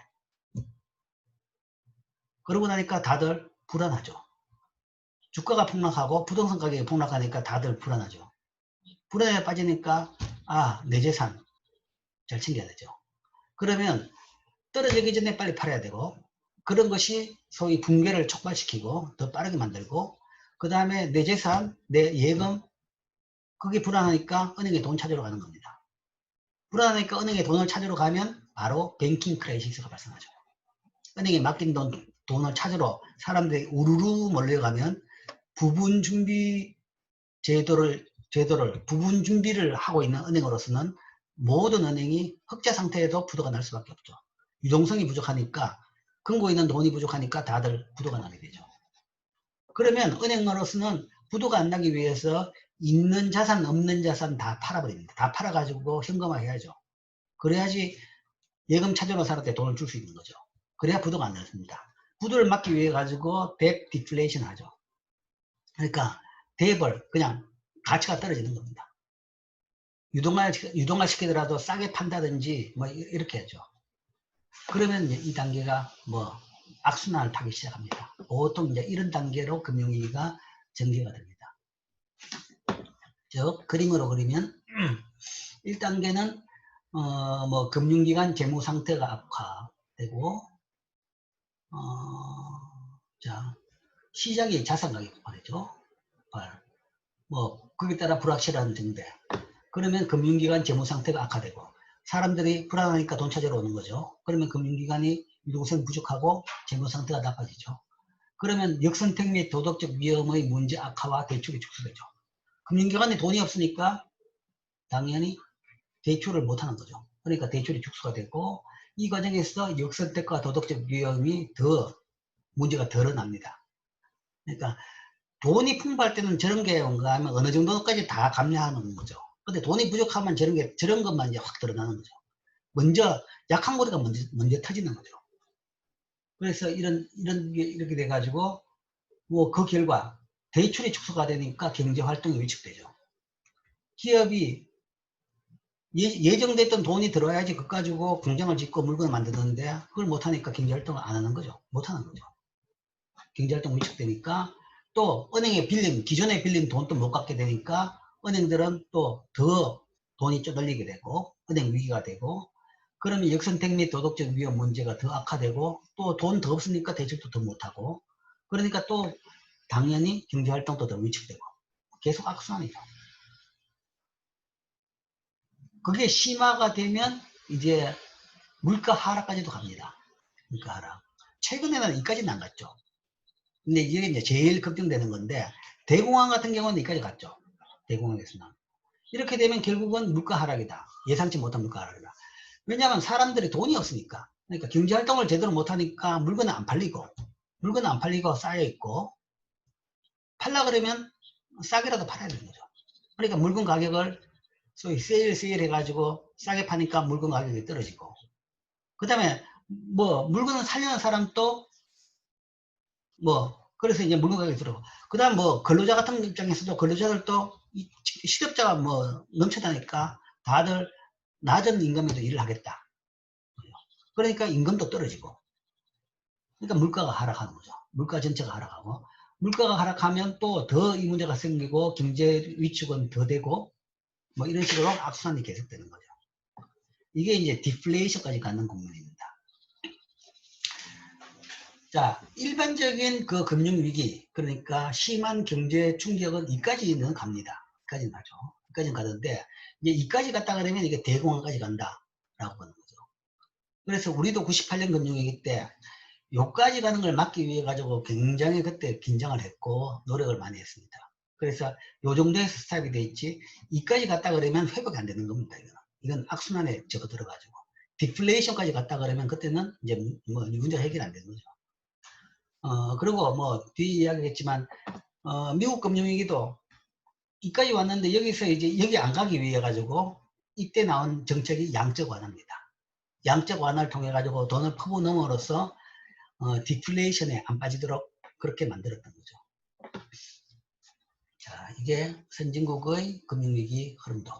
그러고 나니까 다들 불안하죠. 주가가 폭락하고 부동산 가격이 폭락하니까 다들 불안하죠. 불안에 빠지니까 내 재산 잘 챙겨야 되죠. 그러면 떨어지기 전에 빨리 팔아야 되고 그런 것이 소위 붕괴를 촉발시키고 더 빠르게 만들고 그 다음에 내 재산, 내 예금 그게 불안하니까 은행에 돈 찾으러 가는 겁니다. 불안하니까 은행에 돈을 찾으러 가면 바로 뱅킹 크라이시스가 발생하죠. 은행에 맡긴 돈을 찾으러 사람들이 우르르 몰려가면 부분 준비 제도를 부분 준비를 하고 있는 은행으로서는 모든 은행이 흑자 상태에도 부도가 날 수밖에 없죠. 유동성이 부족하니까, 금고 있는 돈이 부족하니까 다들 부도가 나게 되죠. 그러면 은행으로서는 부도가 안 나기 위해서 있는 자산, 없는 자산 다 팔아버립니다. 다 팔아가지고 현금화 해야죠. 그래야지 예금 찾으러 살 때 돈을 줄 수 있는 거죠. 그래야 부도가 안 났습니다. 부도를 막기 위해 가지고 뎁 디플레이션 하죠. 그러니까 뎁을 그냥 가치가 떨어지는 겁니다. 유동화 시키더라도 싸게 판다든지 뭐 이렇게 하죠. 그러면 이 단계가 뭐 악순환을 타기 시작합니다. 보통 이제 이런 단계로 금융위기가 전개가 됩니다. 즉 그림으로 그리면 1단계는 뭐 금융기관 재무 상태가 악화되고 자 시작이 자산 가격이 폭발했죠. 뭐 거기에 따라 불확실한 증대. 그러면 금융기관 재무 상태가 악화되고 사람들이 불안하니까 돈 찾으러 오는 거죠. 그러면 금융기관이 유동성 부족하고 재무 상태가 나빠지죠. 그러면 역선택 및 도덕적 위험의 문제 악화와 대출이 축소되죠. 금융기관에 돈이 없으니까 당연히 대출을 못하는 거죠. 그러니까 대출이 축소가 되고 이 과정에서 역선택과 도덕적 위험이 더 문제가 드러납니다. 그러니까 돈이 풍부할 때는 저런 게 뭔가 하면 어느 정도까지 다 감내하는 거죠. 근데 돈이 부족하면 저런 것만 이제 확 드러나는 거죠. 먼저 약한 고리가 먼저 터지는 거죠. 그래서 게 이렇게 돼가지고 뭐 그 결과 대출이 축소가 되니까 경제 활동이 위축되죠. 기업이 예정됐던 돈이 들어야지 그거 가지고 공장을 짓고 물건을 만드는데 그걸 못하니까 경제 활동을 안 하는 거죠. 못하는 거죠. 경제 활동 위축되니까 또 은행에 기존에 빌린 돈도 못 갚게 되니까 은행들은 또 더 돈이 쪼들리게 되고 은행 위기가 되고 그러면 역선택 및 도덕적 위험 문제가 더 악화되고 또 돈 더 없으니까 대출도 더 못하고 그러니까 또 당연히 경제활동도 더 위축되고 계속 악순환이죠. 그게 심화가 되면 이제 물가 하락까지도 갑니다. 물가 하락. 최근에는 이까지는 안 갔죠. 근데 이게 이제 제일 걱정되는 건데 대공황 같은 경우는 이까지 갔죠. 대공황에서는. 이렇게 되면 결국은 물가 하락이다. 예상치 못한 물가 하락이다. 왜냐하면 사람들이 돈이 없으니까. 그러니까 경제활동을 제대로 못하니까 물건은 안 팔리고 쌓여있고 팔라 그러면 싸게라도 팔아야 되는 거죠. 그러니까 물건 가격을 소위 세일 해가지고 싸게 파니까 물건 가격이 떨어지고 그 다음에 뭐 물건을 살려는 사람도 뭐 그래서 이제 물건 가격이 들어오고 그 다음 뭐 근로자 같은 입장에서도 근로자들도 실업자가 뭐 넘쳐나니까 다들 낮은 임금에도 일을 하겠다. 그러니까 임금도 떨어지고 그러니까 물가가 하락하는 거죠. 물가 전체가 하락하고 물가가 하락하면 또 더 이 문제가 생기고 경제 위축은 더 되고 뭐 이런 식으로 악순환이 계속되는 거죠. 이게 이제 디플레이션까지 가는 국면입니다. 자, 일반적인 그 금융위기, 그러니까 심한 경제 충격은 이까지는 갑니다. 이까지는 가죠. 이까지는 가는데, 이제 이까지 갔다 그러면 이게 대공황까지 간다라고 하는 거죠. 그래서 우리도 98년 금융위기 때, 요까지 가는 걸 막기 위해 가지고 굉장히 그때 긴장을 했고, 노력을 많이 했습니다. 그래서 요 정도에서 스탑이 돼 있지, 이까지 갔다 그러면 회복이 안 되는 겁니다. 이건 악순환에 접어들어가지고. 디플레이션까지 갔다 그러면 그때는 이제 뭐 문제 해결 안 되는 거죠. 그리고 뭐, 뒤 이야기했지만, 미국 금융위기도 이까지 왔는데 여기서 이제 여기 안 가기 위해 가지고 이때 나온 정책이 양적 완화입니다. 양적 완화를 통해 가지고 돈을 퍼부음으로써 디플레이션에 안 빠지도록 그렇게 만들었던 거죠. 자, 이게 선진국의 금융위기 흐름도.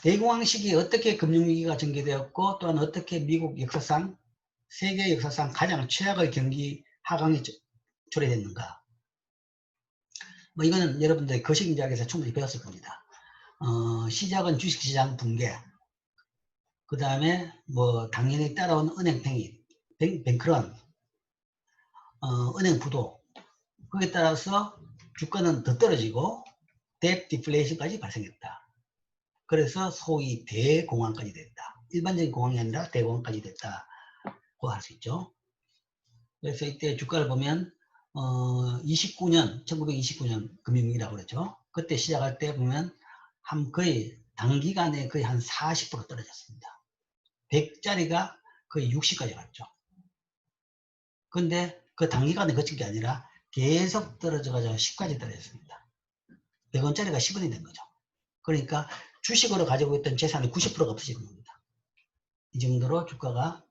대공황 시기에 어떻게 금융위기가 전개되었고 또한 어떻게 미국 역사상 세계 역사상 가장 최악의 경기 하강이 초래됐는가. 뭐 이거는 여러분들 거시기작에서 충분히 배웠을 겁니다. 시작은 주식시장 붕괴, 그 다음에 뭐 당연히 따라온 은행 팽이, 뱅크런, 은행 부도, 거기에 따라서 주가는 더 떨어지고 뎁 디플레이션까지 발생했다. 그래서 소위 대공황까지 됐다. 일반적인 공황이 아니라 대공황까지 됐다고 할 수 있죠. 그래서 이때 주가를 보면 1929년 금융위기라고 그랬죠. 그때 시작할 때 보면 거의 단기간에 거의 한 40% 떨어졌습니다. 100짜리가 거의 60까지 갔죠. 근데 그 단기간에 그친 게 아니라 계속 떨어져가지고 10까지 떨어졌습니다. 100원짜리가 10원이 된 거죠. 그러니까 주식으로 가지고 있던 재산의 90%가 없어지는 겁니다. 이 정도로 주가가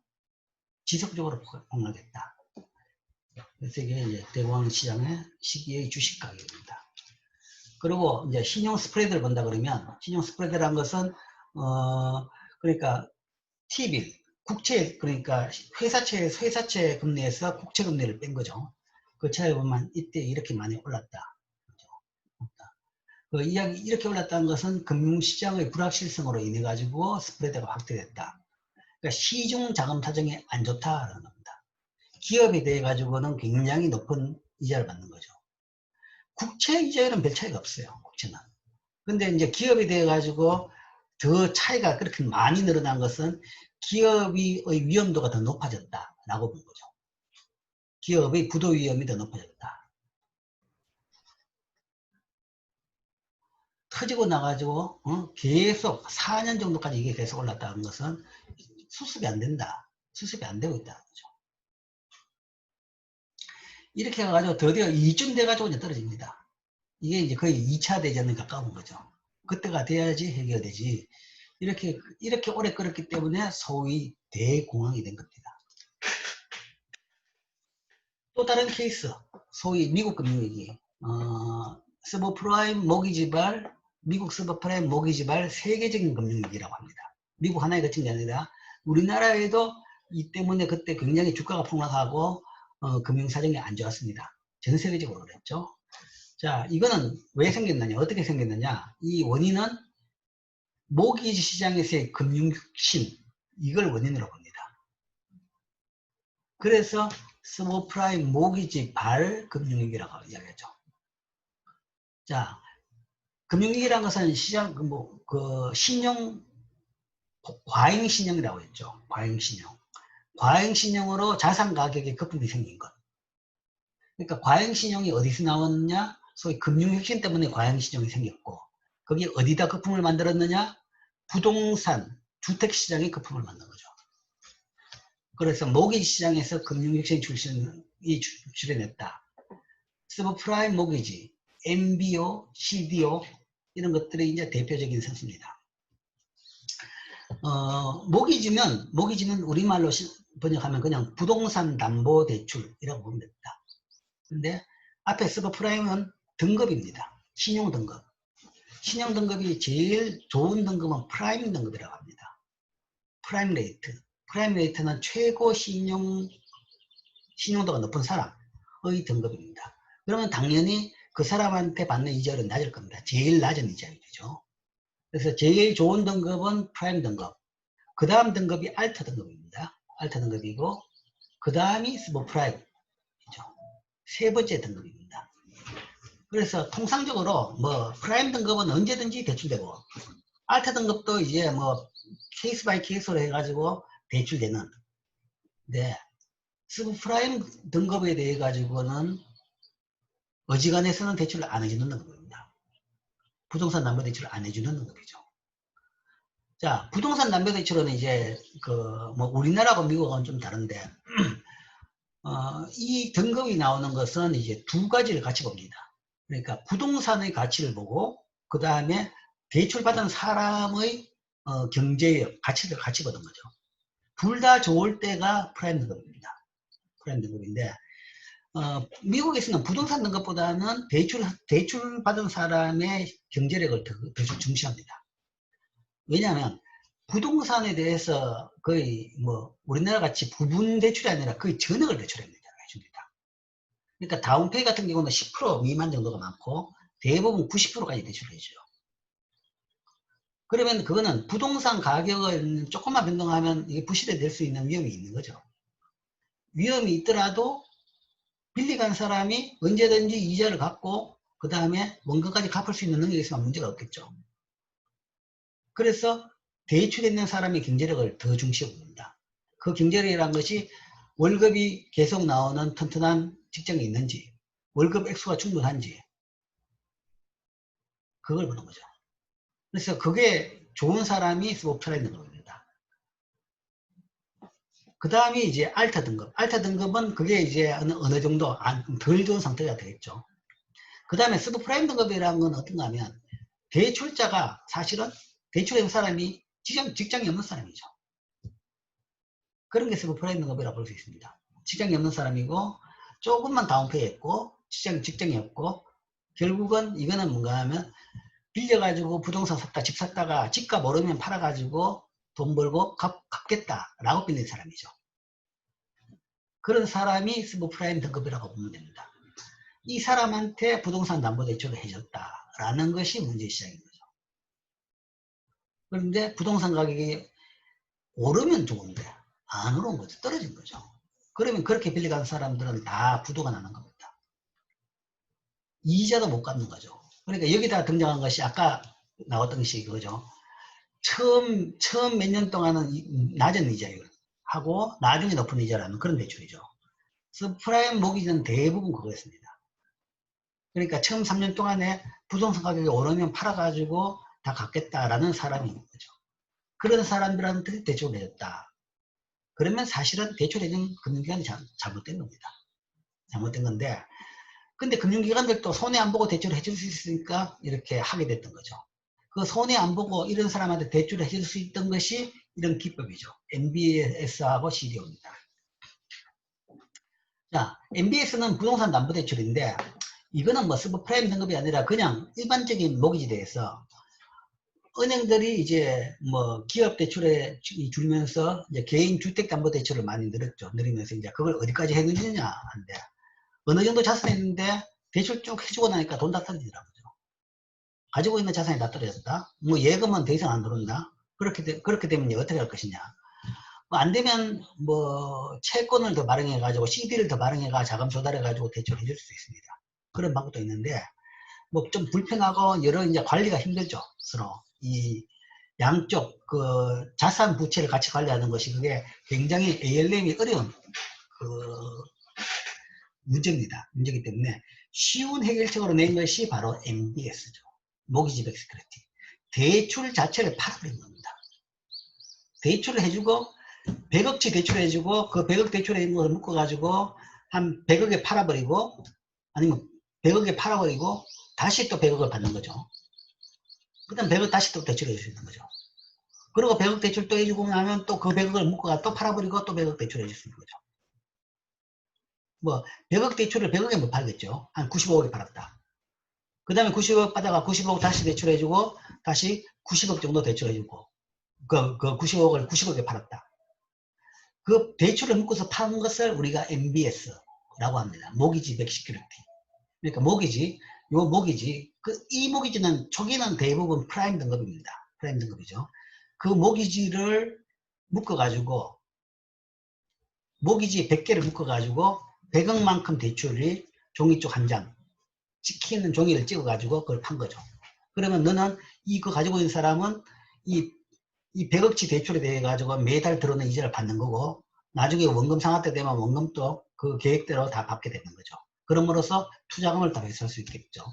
지속적으로 폭락했다. 그래서 이게 이제 대공황 시장의 시기의 주식 가격입니다. 그리고 이제 신용 스프레드를 본다 그러면, 신용 스프레드라는 것은 그러니까 T빌, 국채, 그러니까 회사채 금리에서 국채 금리를 뺀 거죠. 그 차에 보면 이때 이렇게 많이 올랐다. 그 이야기 이렇게 올랐다는 것은 금융시장의 불확실성으로 인해 가지고 스프레드가 확대됐다. 그러니까 시중 자금 사정이 안 좋다라는 겁니다. 기업에 대해 가지고는 굉장히 높은 이자를 받는 거죠. 국채 이자율은 별 차이가 없어요. 국채는. 근데 이제 기업에 대해 가지고 더 차이가 그렇게 많이 늘어난 것은 기업의 위험도가 더 높아졌다라고 본 거죠. 기업의 부도 위험이 더 높아졌다. 터지고 나가지고 계속 4년 정도까지 이게 계속 올랐다는 것은 수습이 안 된다. 수습이 안 되고 있다는 거죠. 이렇게 해가지고 드디어 이쯤 돼가지고 이제 떨어집니다. 이게 이제 거의 2차 대전에 가까운 거죠. 그때가 돼야지 해결되지. 이렇게 오래 끌었기 때문에 소위 대공황이 된 겁니다. 또 다른 케이스, 소위 미국 금융위기, 서브프라임 모기지발, 미국 서브프라임 모기지발 세계적인 금융위기라고 합니다. 미국 하나에 그친 게 아니라 우리나라에도 이 때문에 그때 굉장히 주가가 폭락하고 금융사정이 안 좋았습니다. 전 세계적으로 그랬죠. 자, 이거는 왜 생겼느냐, 어떻게 생겼느냐, 이 원인은 모기지 시장에서의 금융혁신, 이걸 원인으로 봅니다. 그래서 서브프라임 모기지 발 금융위기라고 이야기하죠. 자, 금융위기라는 것은 시장, 신용, 과잉신용이라고 했죠. 과잉신용. 과잉신용으로 자산 가격에 거품이 생긴 것. 그러니까 과잉신용이 어디서 나왔느냐? 소위 금융혁신 때문에 과잉신용이 생겼고, 거기 어디다 거품을 만들었느냐? 부동산, 주택시장에 거품을 만든 거죠. 그래서 모기지 시장에서 금융혁신 출신이 출연했다. 서브프라임 모기지, MBO, CDO 이런 것들이 이제 대표적인 선수입니다. 모기지는 우리말로 번역하면 그냥 부동산 담보 대출이라고 보면 됩니다. 근데 앞에 서브프라임은 등급입니다. 신용 등급. 신용 등급이 제일 좋은 등급은 프라임 등급이라고 합니다. 프라임 레이트. 프라임 레이트는 최고 신용도가 높은 사람의 등급입니다. 그러면 당연히 그 사람한테 받는 이자율은 낮을 겁니다. 제일 낮은 이자율이죠. 그래서 제일 좋은 등급은 프라임 등급. 그 다음 등급이 알타 등급입니다. 알타 등급이고, 그 다음이 서브프라임이죠. 세 번째 등급입니다. 그래서 통상적으로 프라임 등급은 언제든지 대출되고, 알타 등급도 이제 케이스 바이 케이스로 해가지고 대출되는. 네. 서브프라임 등급에 대해 가지고는 어지간해서는 대출을 안 해주는 등급입니다. 부동산 담보대출을 안 해주는 등급이죠. 자, 부동산 담보대출은 이제 우리나라하고 미국하고는 좀 다른데 이 등급이 나오는 것은 이제 두 가지를 같이 봅니다. 그러니까 부동산의 가치를 보고 그 다음에 대출받은 사람의 경제력, 가치를 같이 보는 거죠. 둘 다 좋을 때가 프라임 등급입니다. 프라임 등급인데 미국에서는 부동산 등급보다는 대출 받은 사람의 경제력을 더 중시합니다. 왜냐하면 부동산에 대해서 거의 우리나라 같이 부분 대출이 아니라 거의 전액을 대출합니다. 그러니까 다운페이 같은 경우는 10% 미만 정도가 많고 대부분 90%까지 대출을 해줘요. 그러면 그거는 부동산 가격을 조금만 변동하면 이게 부실해 될 수 있는 위험이 있는 거죠. 위험이 있더라도 빌리간 사람이 언제든지 이자를 갚고 그 다음에 원금까지 갚을 수 있는 능력이 있으면 문제가 없겠죠. 그래서 대출했는 사람의 경제력을 더 중시해 봅니다. 그 경제력이라는 것이 월급이 계속 나오는 튼튼한 직장이 있는지, 월급 액수가 충분한지, 그걸 보는 거죠. 그래서 그게 좋은 사람이 서브프라임 등급입니다. 그 다음에 이제 알타 등급. 알타 등급은 그게 이제 어느 정도 덜 좋은 상태가 되겠죠. 그 다음에 서브프라임 등급이라는 건 어떤가 하면 대출자가 사실은 대출한 사람이 직장이 없는 사람이죠. 그런 게 서브프라임 등급이라고 볼 수 있습니다. 직장이 없는 사람이고 조금만 다운페이 했고 직장이 없고 결국은 이거는 뭔가 하면 빌려가지고 부동산 샀다 집 샀다가 집값 오르면 팔아가지고 돈 벌고 갚겠다라고 빌린 사람이죠. 그런 사람이 서브프라임 등급이라고 보면 됩니다. 이 사람한테 부동산 담보대출을 해줬다라는 것이 문제의 시작인 거죠. 그런데 부동산 가격이 오르면 좋은데 안 오른 거죠. 떨어진 거죠. 그러면 그렇게 빌려간 사람들은 다 부도가 나는 겁니다. 이자도 못 갚는 거죠. 그러니까 여기다 등장한 것이 아까 나왔던 것이 이거죠. 처음 몇 년 동안은 낮은 이자율 하고 나중에 높은 이자라는 그런 대출이죠. 서프라임 모기지는 대부분 그거였습니다. 그러니까 처음 3년 동안에 부동산 가격이 오르면 팔아가지고 다 갚겠다라는 사람이 있는 거죠. 그런 사람들한테 대출을 해줬다. 그러면 사실은 대출해준 금융기관이 잘못된 겁니다. 잘못된 건데, 근데 금융기관들도 손해 안 보고 대출을 해줄 수 있으니까 이렇게 하게 됐던 거죠. 그 손해 안 보고 이런 사람한테 대출을 해줄 수 있던 것이 이런 기법이죠. MBS하고 CDO입니다. 자, MBS는 부동산 담보대출인데 이거는 뭐 서브프라임 등급이 아니라 그냥 일반적인 모기지대에서 은행들이 이제 뭐 기업 대출에 줄면서 이제 개인 주택 담보 대출을 많이 늘리면서 이제 그걸 어디까지 해주느냐 한데 어느 정도 자산이 있는데 대출 쭉 해주고 나니까 돈 다 떨어지더라고요. 가지고 있는 자산이 다 떨어졌다. 뭐 예금은 더 이상 안 들어온다. 그렇게 되면 이제 어떻게 할 것이냐. 뭐 안 되면 뭐 채권을 더 발행해 가지고 CD를 더 발행해 가 자금 조달해 가지고 대출해 줄 수 있습니다. 그런 방법도 있는데 뭐 좀 불편하고 여러 이제 관리가 힘들죠. 서로 이 양쪽 그 자산 부채를 같이 관리하는 것이 그게 굉장히 ALM이 어려운 그 문제입니다. 문제이기 때문에 쉬운 해결책으로 낸 것이 바로 MBS죠. 모기지 백 시큐리티. 대출 자체를 팔아버린 겁니다. 대출을 해주고 100억치 대출해주고 그 100억 대출해 있는 걸 묶어가지고 한 100억에 팔아버리고 아니면 100억에 팔아버리고 다시 또 100억을 받는 거죠. 그 다음 100억 다시 또 대출해 줄 수 있는 거죠. 그리고 100억 대출 또 해주고 나면 또 그 100억을 묶어가 또 팔아버리고 또 100억 대출해 줄 수 있는 거죠. 뭐 100억 대출을 100억에 못 팔겠죠. 한 95억에 팔았다. 그 다음에 90억 받아가 90억 다시 대출해주고 다시 90억 정도 대출해주고 그 95억을 90억에 팔았다. 그 대출을 묶어서 파는 것을 우리가 MBS라고 합니다. 모기지 백 시큐리티. 그러니까 모기지, 이 모기지는 초기는 대부분 프라임 등급입니다. 프라임 등급이죠. 그 모기지를 묶어가지고 모기지 100개를 묶어가지고 100억만큼 대출이 종이 쪽 한 장, 찍히는 종이를 찍어가지고 그걸 판 거죠. 그러면 너는 이거 가지고 있는 사람은 이 100억치 대출에 대해 가지고 매달 들어오는 이자를 받는 거고 나중에 원금 상환 때 되면 원금도 그 계획대로 다 받게 되는 거죠. 그럼으로써 투자금을 다 회수할 수 있겠죠.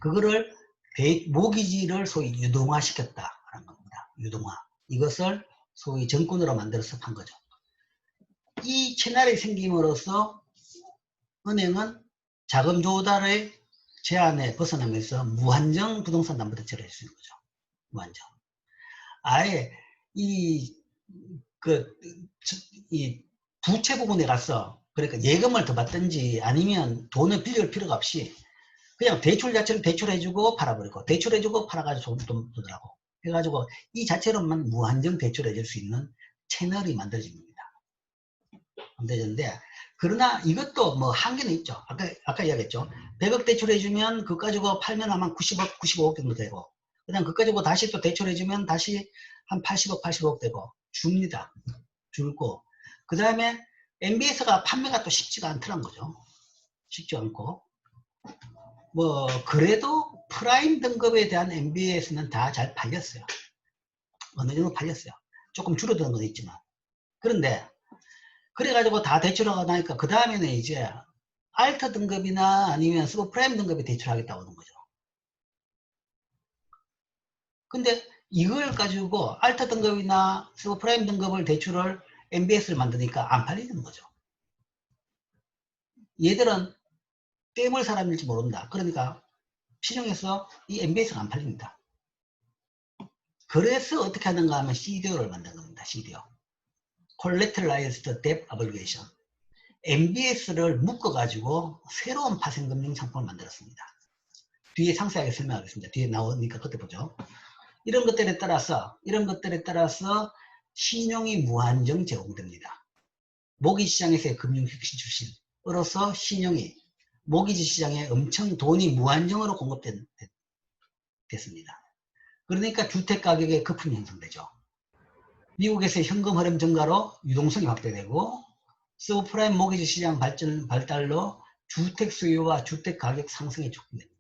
그거를 모기지를 소위 유동화시켰다라는 겁니다. 유동화. 이것을 소위 정권으로 만들어서 판 거죠. 이 채널이 생김으로써 은행은 자금 조달의 제한에 벗어나면서 무한정 부동산 담보대출을 할 수 있는 거죠. 무한정. 아예 이 부채 부분에 가서 그러니까 예금을 더 받든지 아니면 돈을 빌릴 필요가 없이 그냥 대출 자체를 대출해주고 팔아버리고 대출해주고 팔아가지고 돈 벌더라고 해가지고 이 자체로만 무한정 대출해줄 수 있는 채널이 만들어진 겁니다. 만들어졌는데 그러나 이것도 뭐 한계는 있죠. 아까 이야기했죠. 100억 대출해주면 그거 가지고 팔면 아마 90억, 95억 정도 되고 그 다음 그거 가지고 다시 또 대출해주면 다시 한 80억, 85억 되고 줍니다. 줄고 그 다음에 MBS가 판매가 또 쉽지가 않더란 거죠. 쉽지 않고 뭐 그래도 프라임 등급에 대한 MBS는 다 잘 팔렸어요. 어느 정도 팔렸어요. 조금 줄어드는 건 있지만 그런데 그래가지고 다 대출하고 나니까 그 다음에는 이제 알트 등급이나 아니면 서브프라임 등급에 대출하겠다고 하는 거죠. 근데 이걸 가지고 알타 등급이나 서브프라임 등급을 대출을 MBS를 만드니까 안 팔리는 거죠. 얘들은 떼물 사람일지 모른다. 그러니까 시중에서 이 MBS가 안 팔립니다. 그래서 어떻게 하는가 하면 CDO를 만든 겁니다. CDO. Collateralized Debt Obligation. MBS를 묶어가지고 새로운 파생금융 상품을 만들었습니다. 뒤에 상세하게 설명하겠습니다. 뒤에 나오니까 그때 보죠. 이런 것들에 따라서 신용이 무한정 제공됩니다. 모기지시장에서의 금융혁신 출신으로서 신용이 모기지 시장에 엄청 돈이 무한정으로 공급됐습니다. 그러니까 주택 가격의 거품이 형성되죠. 미국에서의 현금 흐름 증가로 유동성이 확대되고 서브프라임 모기지 시장 발달로 주택 수요와 주택 가격 상승에 촉진됩니다.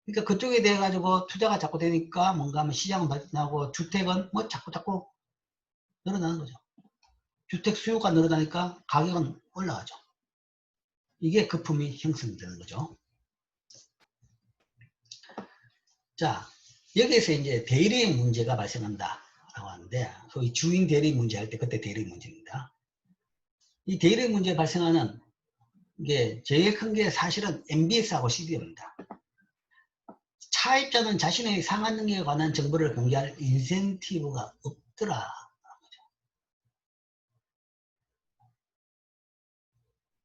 그러니까 그쪽에 대해 가지고 투자가 자꾸 되니까 뭔가 하면 시장은 발전하고 주택은 뭐 자꾸 늘어나는 거죠. 주택 수요가 늘어나니까 가격은 올라가죠. 이게 거품이 형성되는 거죠. 자, 여기에서 이제 대리 문제가 발생한다 라고 하는데, 소위 주인 대리 문제 할 때 그때 대리 문제입니다. 이 대리 문제 발생하는 게 제일 큰 게 사실은 MBS하고 CDO입니다. 차입자는 자신의 상한 능력에 관한 정보를 공개할 인센티브가 없더라.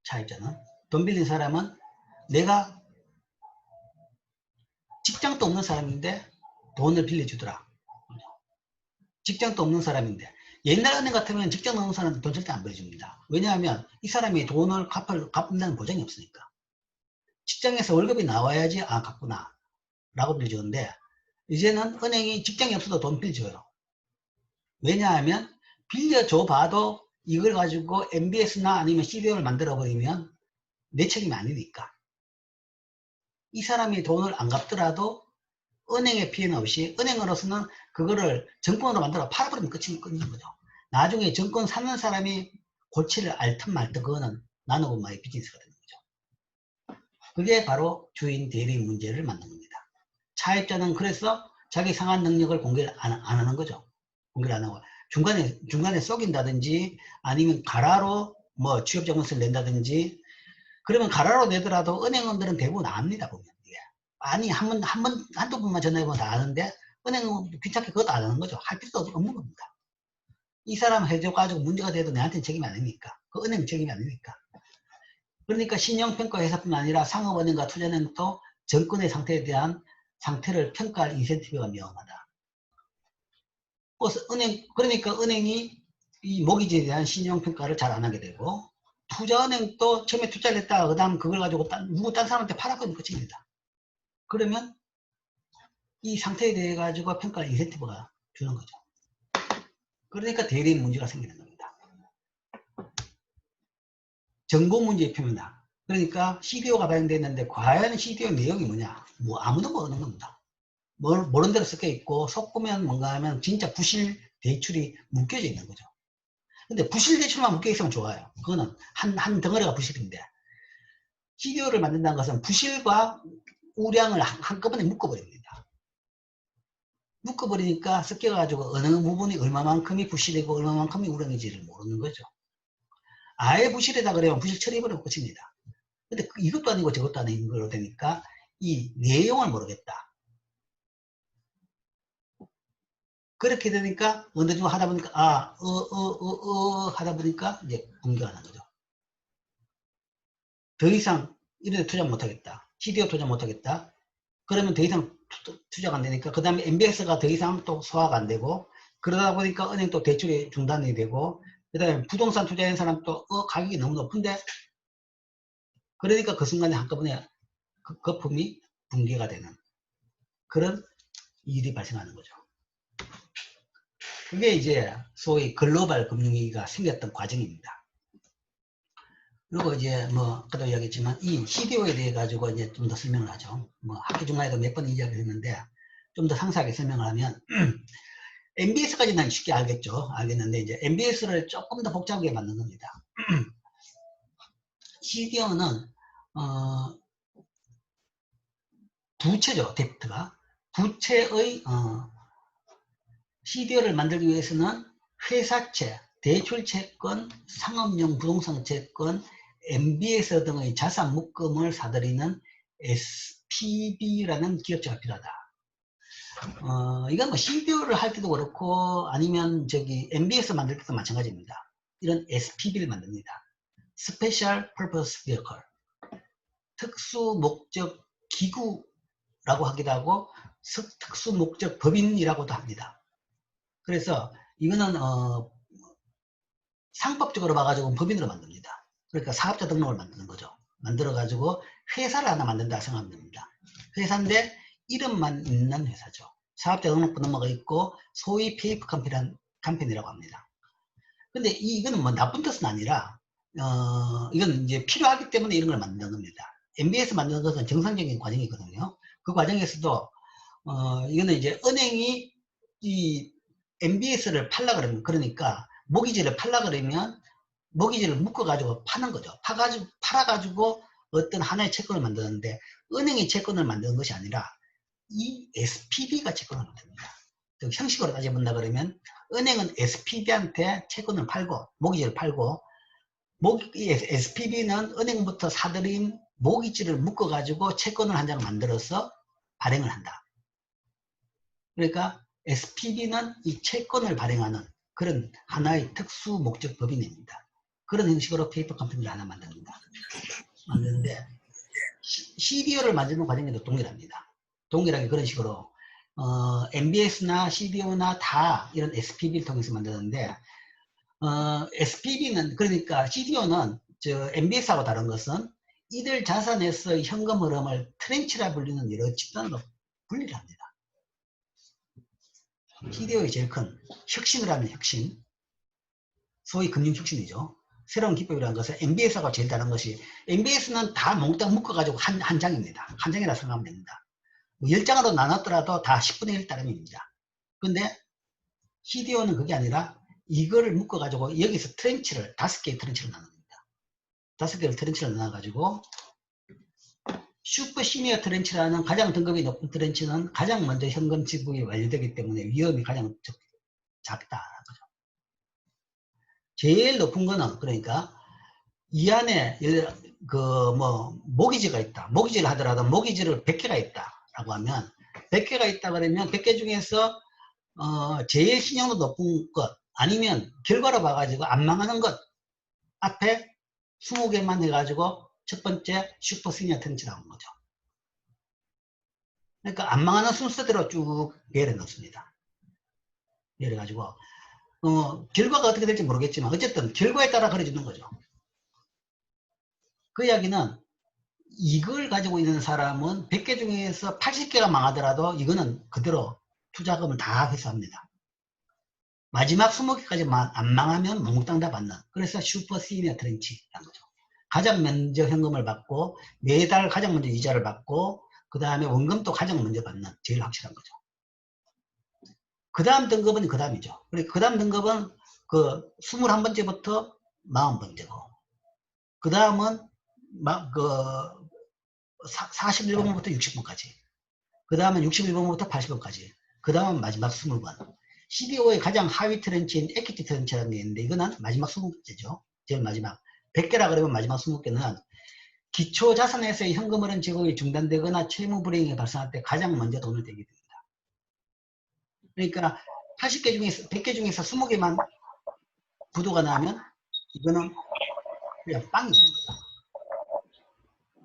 차입자는. 돈 빌린 사람은 내가 직장도 없는 사람인데 돈을 빌려주더라. 직장도 없는 사람인데. 옛날 은행 같으면 직장 없는 사람은 돈 절대 안 빌려줍니다. 왜냐하면 이 사람이 돈을 갚는다는 보장이 없으니까. 직장에서 월급이 나와야지 갚구나 라고 빌려주는데, 이제는 은행이 직장이 없어도 돈 빌려줘요. 왜냐하면 빌려줘 봐도 이걸 가지고 MBS나 아니면 CDO를 만들어 버리면 내 책임이 아니니까. 이 사람이 돈을 안 갚더라도 은행의 피해는 없이 은행으로서는 그거를 정권으로 만들어 팔아버리면 끝인 거죠. 나중에 정권 사는 사람이 골치를 앓든 말든 그거는 나누고마의 비즈니스가 되는 거죠. 그게 바로 주인 대리 문제를 만든 겁니다. 차입자는 그래서 자기 상한 능력을 공개를 안 하는 거죠. 공개를 안 하고 중간에 쏘긴다든지 아니면 가라로 뭐 취업정보서를 낸다든지. 그러면 가라로 내더라도 은행원들은 대부분 압니다, 보면. 아니, 한두 번만 전화해보면 다 아는데, 은행은 귀찮게 그것도 안 하는 거죠. 할 필요도 없는 겁니다. 이 사람 해줘가지고 문제가 돼도 내한테는 책임이 아니니까. 그 은행 책임이 아니니까. 그러니까 신용평가 회사뿐만 아니라 상업은행과 투자은행도 정권의 상태에 대한 상태를 평가할 인센티브가 명확하다. 그러니까 은행이 이 모기지에 대한 신용평가를 잘 안 하게 되고, 투자은행도 처음에 투자를 했다가 그 다음 그걸 가지고 딴 사람한테 팔아버리면 끝입니다. 그러면 이 상태에 대해 가지고 평가할 인센티브가 주는 거죠. 그러니까 대리 문제가 생기는 겁니다. 정보 문제의 표면화. 그러니까 CDO가 발행됐는데 과연 CDO 내용이 뭐냐? 뭐 아무도 모르는 겁니다. 모르는 대로 섞여 있고 섞으면 뭔가 하면 진짜 부실 대출이 묶여져 있는 거죠. 근데 부실 대출만 묶여 있으면 좋아요. 그거는 한 덩어리가 부실인데 CDO를 만든다는 것은 부실과 우량을 한꺼번에 묶어버립니다. 묶어버리니까 섞여가지고 어느 부분이 얼마만큼이 부실이고 얼마만큼이 우량인지를 모르는 거죠. 아예 부실이다 그러면 부실 처리해버리면 끝입니다. 근데 이것도 아니고 저것도 아닌 걸로 되니까 이 내용을 모르겠다. 그렇게 되니까 어느 정도 하다 보니까 하다 보니까 이제 공개가 난 거죠. 더 이상 이런데 투자 못하겠다. CDO 투자 못하겠다. 그러면 더 이상 투자가 안 되니까 그 다음에 MBS가 더 이상 또 소화가 안 되고 그러다 보니까 은행 또 대출이 중단이 되고 그 다음에 부동산 투자한 사람 또 가격이 너무 높은데 그러니까 그 순간에 한꺼번에 그 거품이 붕괴가 되는 그런 일이 발생하는 거죠. 그게 이제 소위 글로벌 금융위기가 생겼던 과정입니다. 그리고 이제 뭐 아까도 이야기했지만 이 CDO에 대해 가지고 이제 좀 더 설명을 하죠. 뭐 학기 중간에도 몇 번 이야기를 했는데 좀 더 상세하게 설명을 하면 MBS까지는 쉽게 알겠는데 이제 MBS를 조금 더 복잡하게 만든 겁니다. CDO는 부채죠, 뎁트가. 부채의 CDO를 만들기 위해서는 회사채, 대출채권, 상업용 부동산 채권, MBS 등의 자산 묶음을 사들이는 SPV라는 기업체가 필요하다. 이건 뭐 CDO를 할 때도 그렇고 아니면 저기 MBS 만들 때도 마찬가지입니다. 이런 SPV를 만듭니다. Special Purpose Vehicle. 특수 목적 기구라고 하기도 하고 특수 목적 법인이라고도 합니다. 그래서 이거는 상법적으로 봐가지고 법인으로 만듭니다. 그러니까 사업자 등록을 만드는 거죠. 만들어가지고 회사를 하나 만든다 생각하면 됩니다. 회사인데 이름만 있는 회사죠. 사업자 등록부 넘어가 있고 소위 페이퍼 컴퍼니라고 합니다. 근데 이거는 뭐 나쁜 뜻은 아니라 이건 이제 필요하기 때문에 이런 걸 만드는 겁니다. MBS 만드는 것은 정상적인 과정이거든요. 그 과정에서도 이거는 이제 은행이 이 MBS를 팔라 그러면, 그러니까 모기지를 팔라 그러면 모기지를 묶어가지고 파는 거죠. 팔아가지고 어떤 하나의 채권을 만드는데 은행이 채권을 만드는 것이 아니라 이 SPV가 채권을 만듭니다. 형식으로 따져본다 그러면 은행은 SPV한테 채권을 팔고 모기지를 팔고 이 SPV는 은행부터 사들인 모기지를 묶어가지고 채권을 한 장 만들어서 발행을 한다. 그러니까 SPV는 이 채권을 발행하는 그런 하나의 특수 목적 법인입니다. 그런 형식으로 페이퍼 컴퍼니를 하나 만듭니다. 만드는데 CDO를 만드는 과정에도 동일합니다. 동일하게 그런 식으로 MBS나 CDO나 다 이런 SPV를 통해서 만드는데 SPV는 그러니까 CDO는 MBS하고 다른 것은 이들 자산에서 현금 흐름을 트렌치라 불리는 여러 집단으로 분리를 합니다. CDO의 제일 큰 혁신을 하는 혁신, 소위 금융혁신이죠. 새로운 기법이라는 것은 MBS하고 제일 다른 것이 MBS는 다 몽땅 묶어가지고 한 장입니다. 한 장이라 생각하면 됩니다. 뭐 10장으로 나눴더라도 다 10분의 1 따름입니다. 근데 CDO는 그게 아니라 이거를 묶어가지고 여기서 트렌치를 5개의 트렌치를 나눕니다. 5개의 트렌치를 나눠가지고 슈퍼 시니어 트렌치라는 가장 등급이 높은 트렌치는 가장 먼저 현금 지급이 완료되기 때문에 위험이 가장 작다. 제일 높은 거는 그러니까 이 안에 모기지가 있다. 모기지를 하더라도 모기지를 100개가 있다라고 하면 100개가 있다 그러면 100개 중에서 제일 신용도 높은 것 아니면 결과로 봐가지고 안 망하는 것 앞에 20개만 해가지고 첫 번째 슈퍼 시니어 트렌치라고 하는 거죠. 그러니까 안 망하는 순서대로 쭉 내려 놓습니다. 내려가지고 결과가 어떻게 될지 모르겠지만 어쨌든 결과에 따라 그려주는 거죠. 그 이야기는 이걸 가지고 있는 사람은 100개 중에서 80개가 망하더라도 이거는 그대로 투자금을 다 회수합니다. 마지막 20개까지 안 망하면 몽땅 다 받는, 그래서 슈퍼 시니어 트렌치라는 거죠. 가장 먼저 현금을 받고 매달 가장 먼저 이자를 받고 그 다음에 원금도 가장 먼저 받는 제일 확실한 거죠. 그 다음 등급은 그 다음이죠. 그 다음 등급은 21번째부터 40번째고 그 다음은 41번부터 60번까지 그 다음은 61번부터 80번까지 그 다음은 마지막 20번. CDO의 가장 하위 트렌치인 에퀴티 트렌치라는 게 있는데 이거는 마지막 20번째죠. 제일 마지막 100개라 그러면 마지막 20개는 기초 자산에서의 현금 흐름 제공이 중단되거나 채무 불이행이 발생할 때 가장 먼저 돈을 대게 됩니다. 그러니까 80개 중에서 100개 중에서 20개만 부도가 나면 이거는 그냥 빵이 되는 거죠.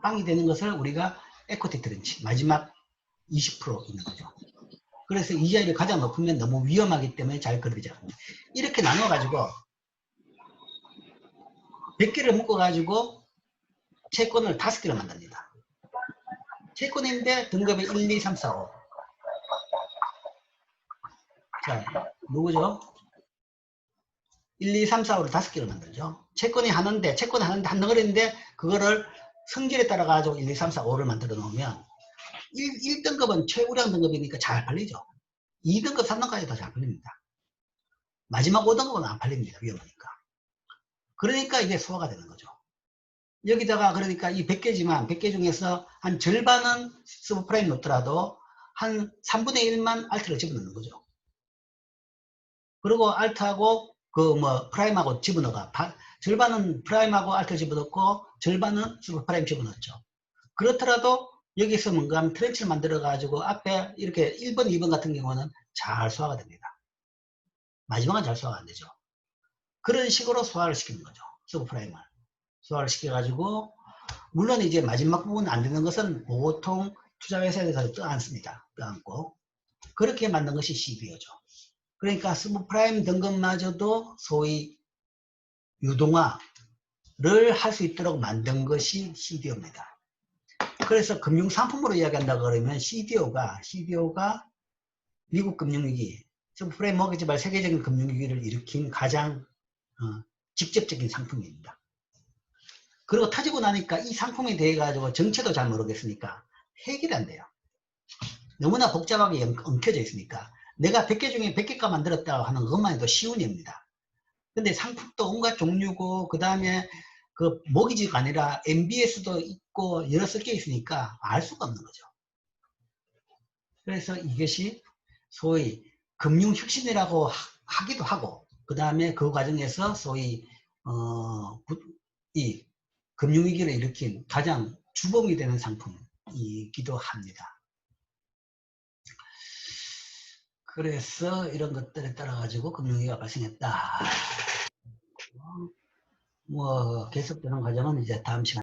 빵이 되는 것을 우리가 에코티 트렌치 마지막 20% 있는 거죠. 그래서 이자율이 가장 높으면 너무 위험하기 때문에 잘 그려지지 않습니다. 이렇게 나눠가지고 100개를 묶어가지고 채권을 5개를 만듭니다. 채권인데 등급이 1, 2, 3, 4, 5. 자, 누구죠? 1, 2, 3, 4, 5를 5개를 만들죠. 채권이 하는데 한 덩어리인데 그거를 성질에 따라 가지고 1, 2, 3, 4, 5를 만들어 놓으면 1등급은 최우량 등급이니까 잘 팔리죠. 2등급, 3등급까지 더 잘 팔립니다. 마지막 5등급은 안 팔립니다. 위험하니까. 그러니까 이게 소화가 되는 거죠. 여기다가 그러니까 이 100개지만 100개 중에서 한 절반은 서브프라임 놓더라도 한 3분의 1만 알트를 집어넣는 거죠. 그리고 알트하고 그 뭐 프라임하고 집어넣어가. 절반은 프라임하고 알트 집어넣고 절반은 슈퍼프라임 집어넣었죠. 그렇더라도 여기서 뭔가 하면 트렌치를 만들어 가지고 앞에 이렇게 1번, 2번 같은 경우는 잘 소화가 됩니다. 마지막은 잘 소화가 안 되죠. 그런 식으로 소화를 시키는 거죠. 슈퍼프라임을. 소화를 시켜가지고 물론 이제 마지막 부분 안 되는 것은 보통 투자회사에서 떠안습니다. 떠안고 그렇게 만든 것이 CDO죠. 그러니까 서브프라임 등급마저도 소위 유동화를 할 수 있도록 만든 것이 CDO입니다. 그래서 금융상품으로 이야기한다 그러면 CDO가 미국 금융위기, 서브프라임 모기지발 세계적인 금융위기를 일으킨 가장 직접적인 상품입니다. 그리고 터지고 나니까 이 상품에 대해 가지고 정체도 잘 모르겠으니까 해결이 안 돼요. 너무나 복잡하게 엉켜져 있으니까 내가 100개 중에 100개가 만들었다고 하는 것만 해도 쉬운 일입니다. 근데 상품도 온갖 종류고 그 다음에 그 모기지가 아니라 MBS도 있고 여러 섞여 있으니까 알 수가 없는 거죠. 그래서 이것이 소위 금융혁신이라고 하기도 하고 그 다음에 그 과정에서 소위 이 금융위기를 일으킨 가장 주범이 되는 상품이기도 합니다. 그래서 이런 것들에 따라 가지고 금융위기가 발생했다. 뭐 계속되는 과정은 이제 다음 시간에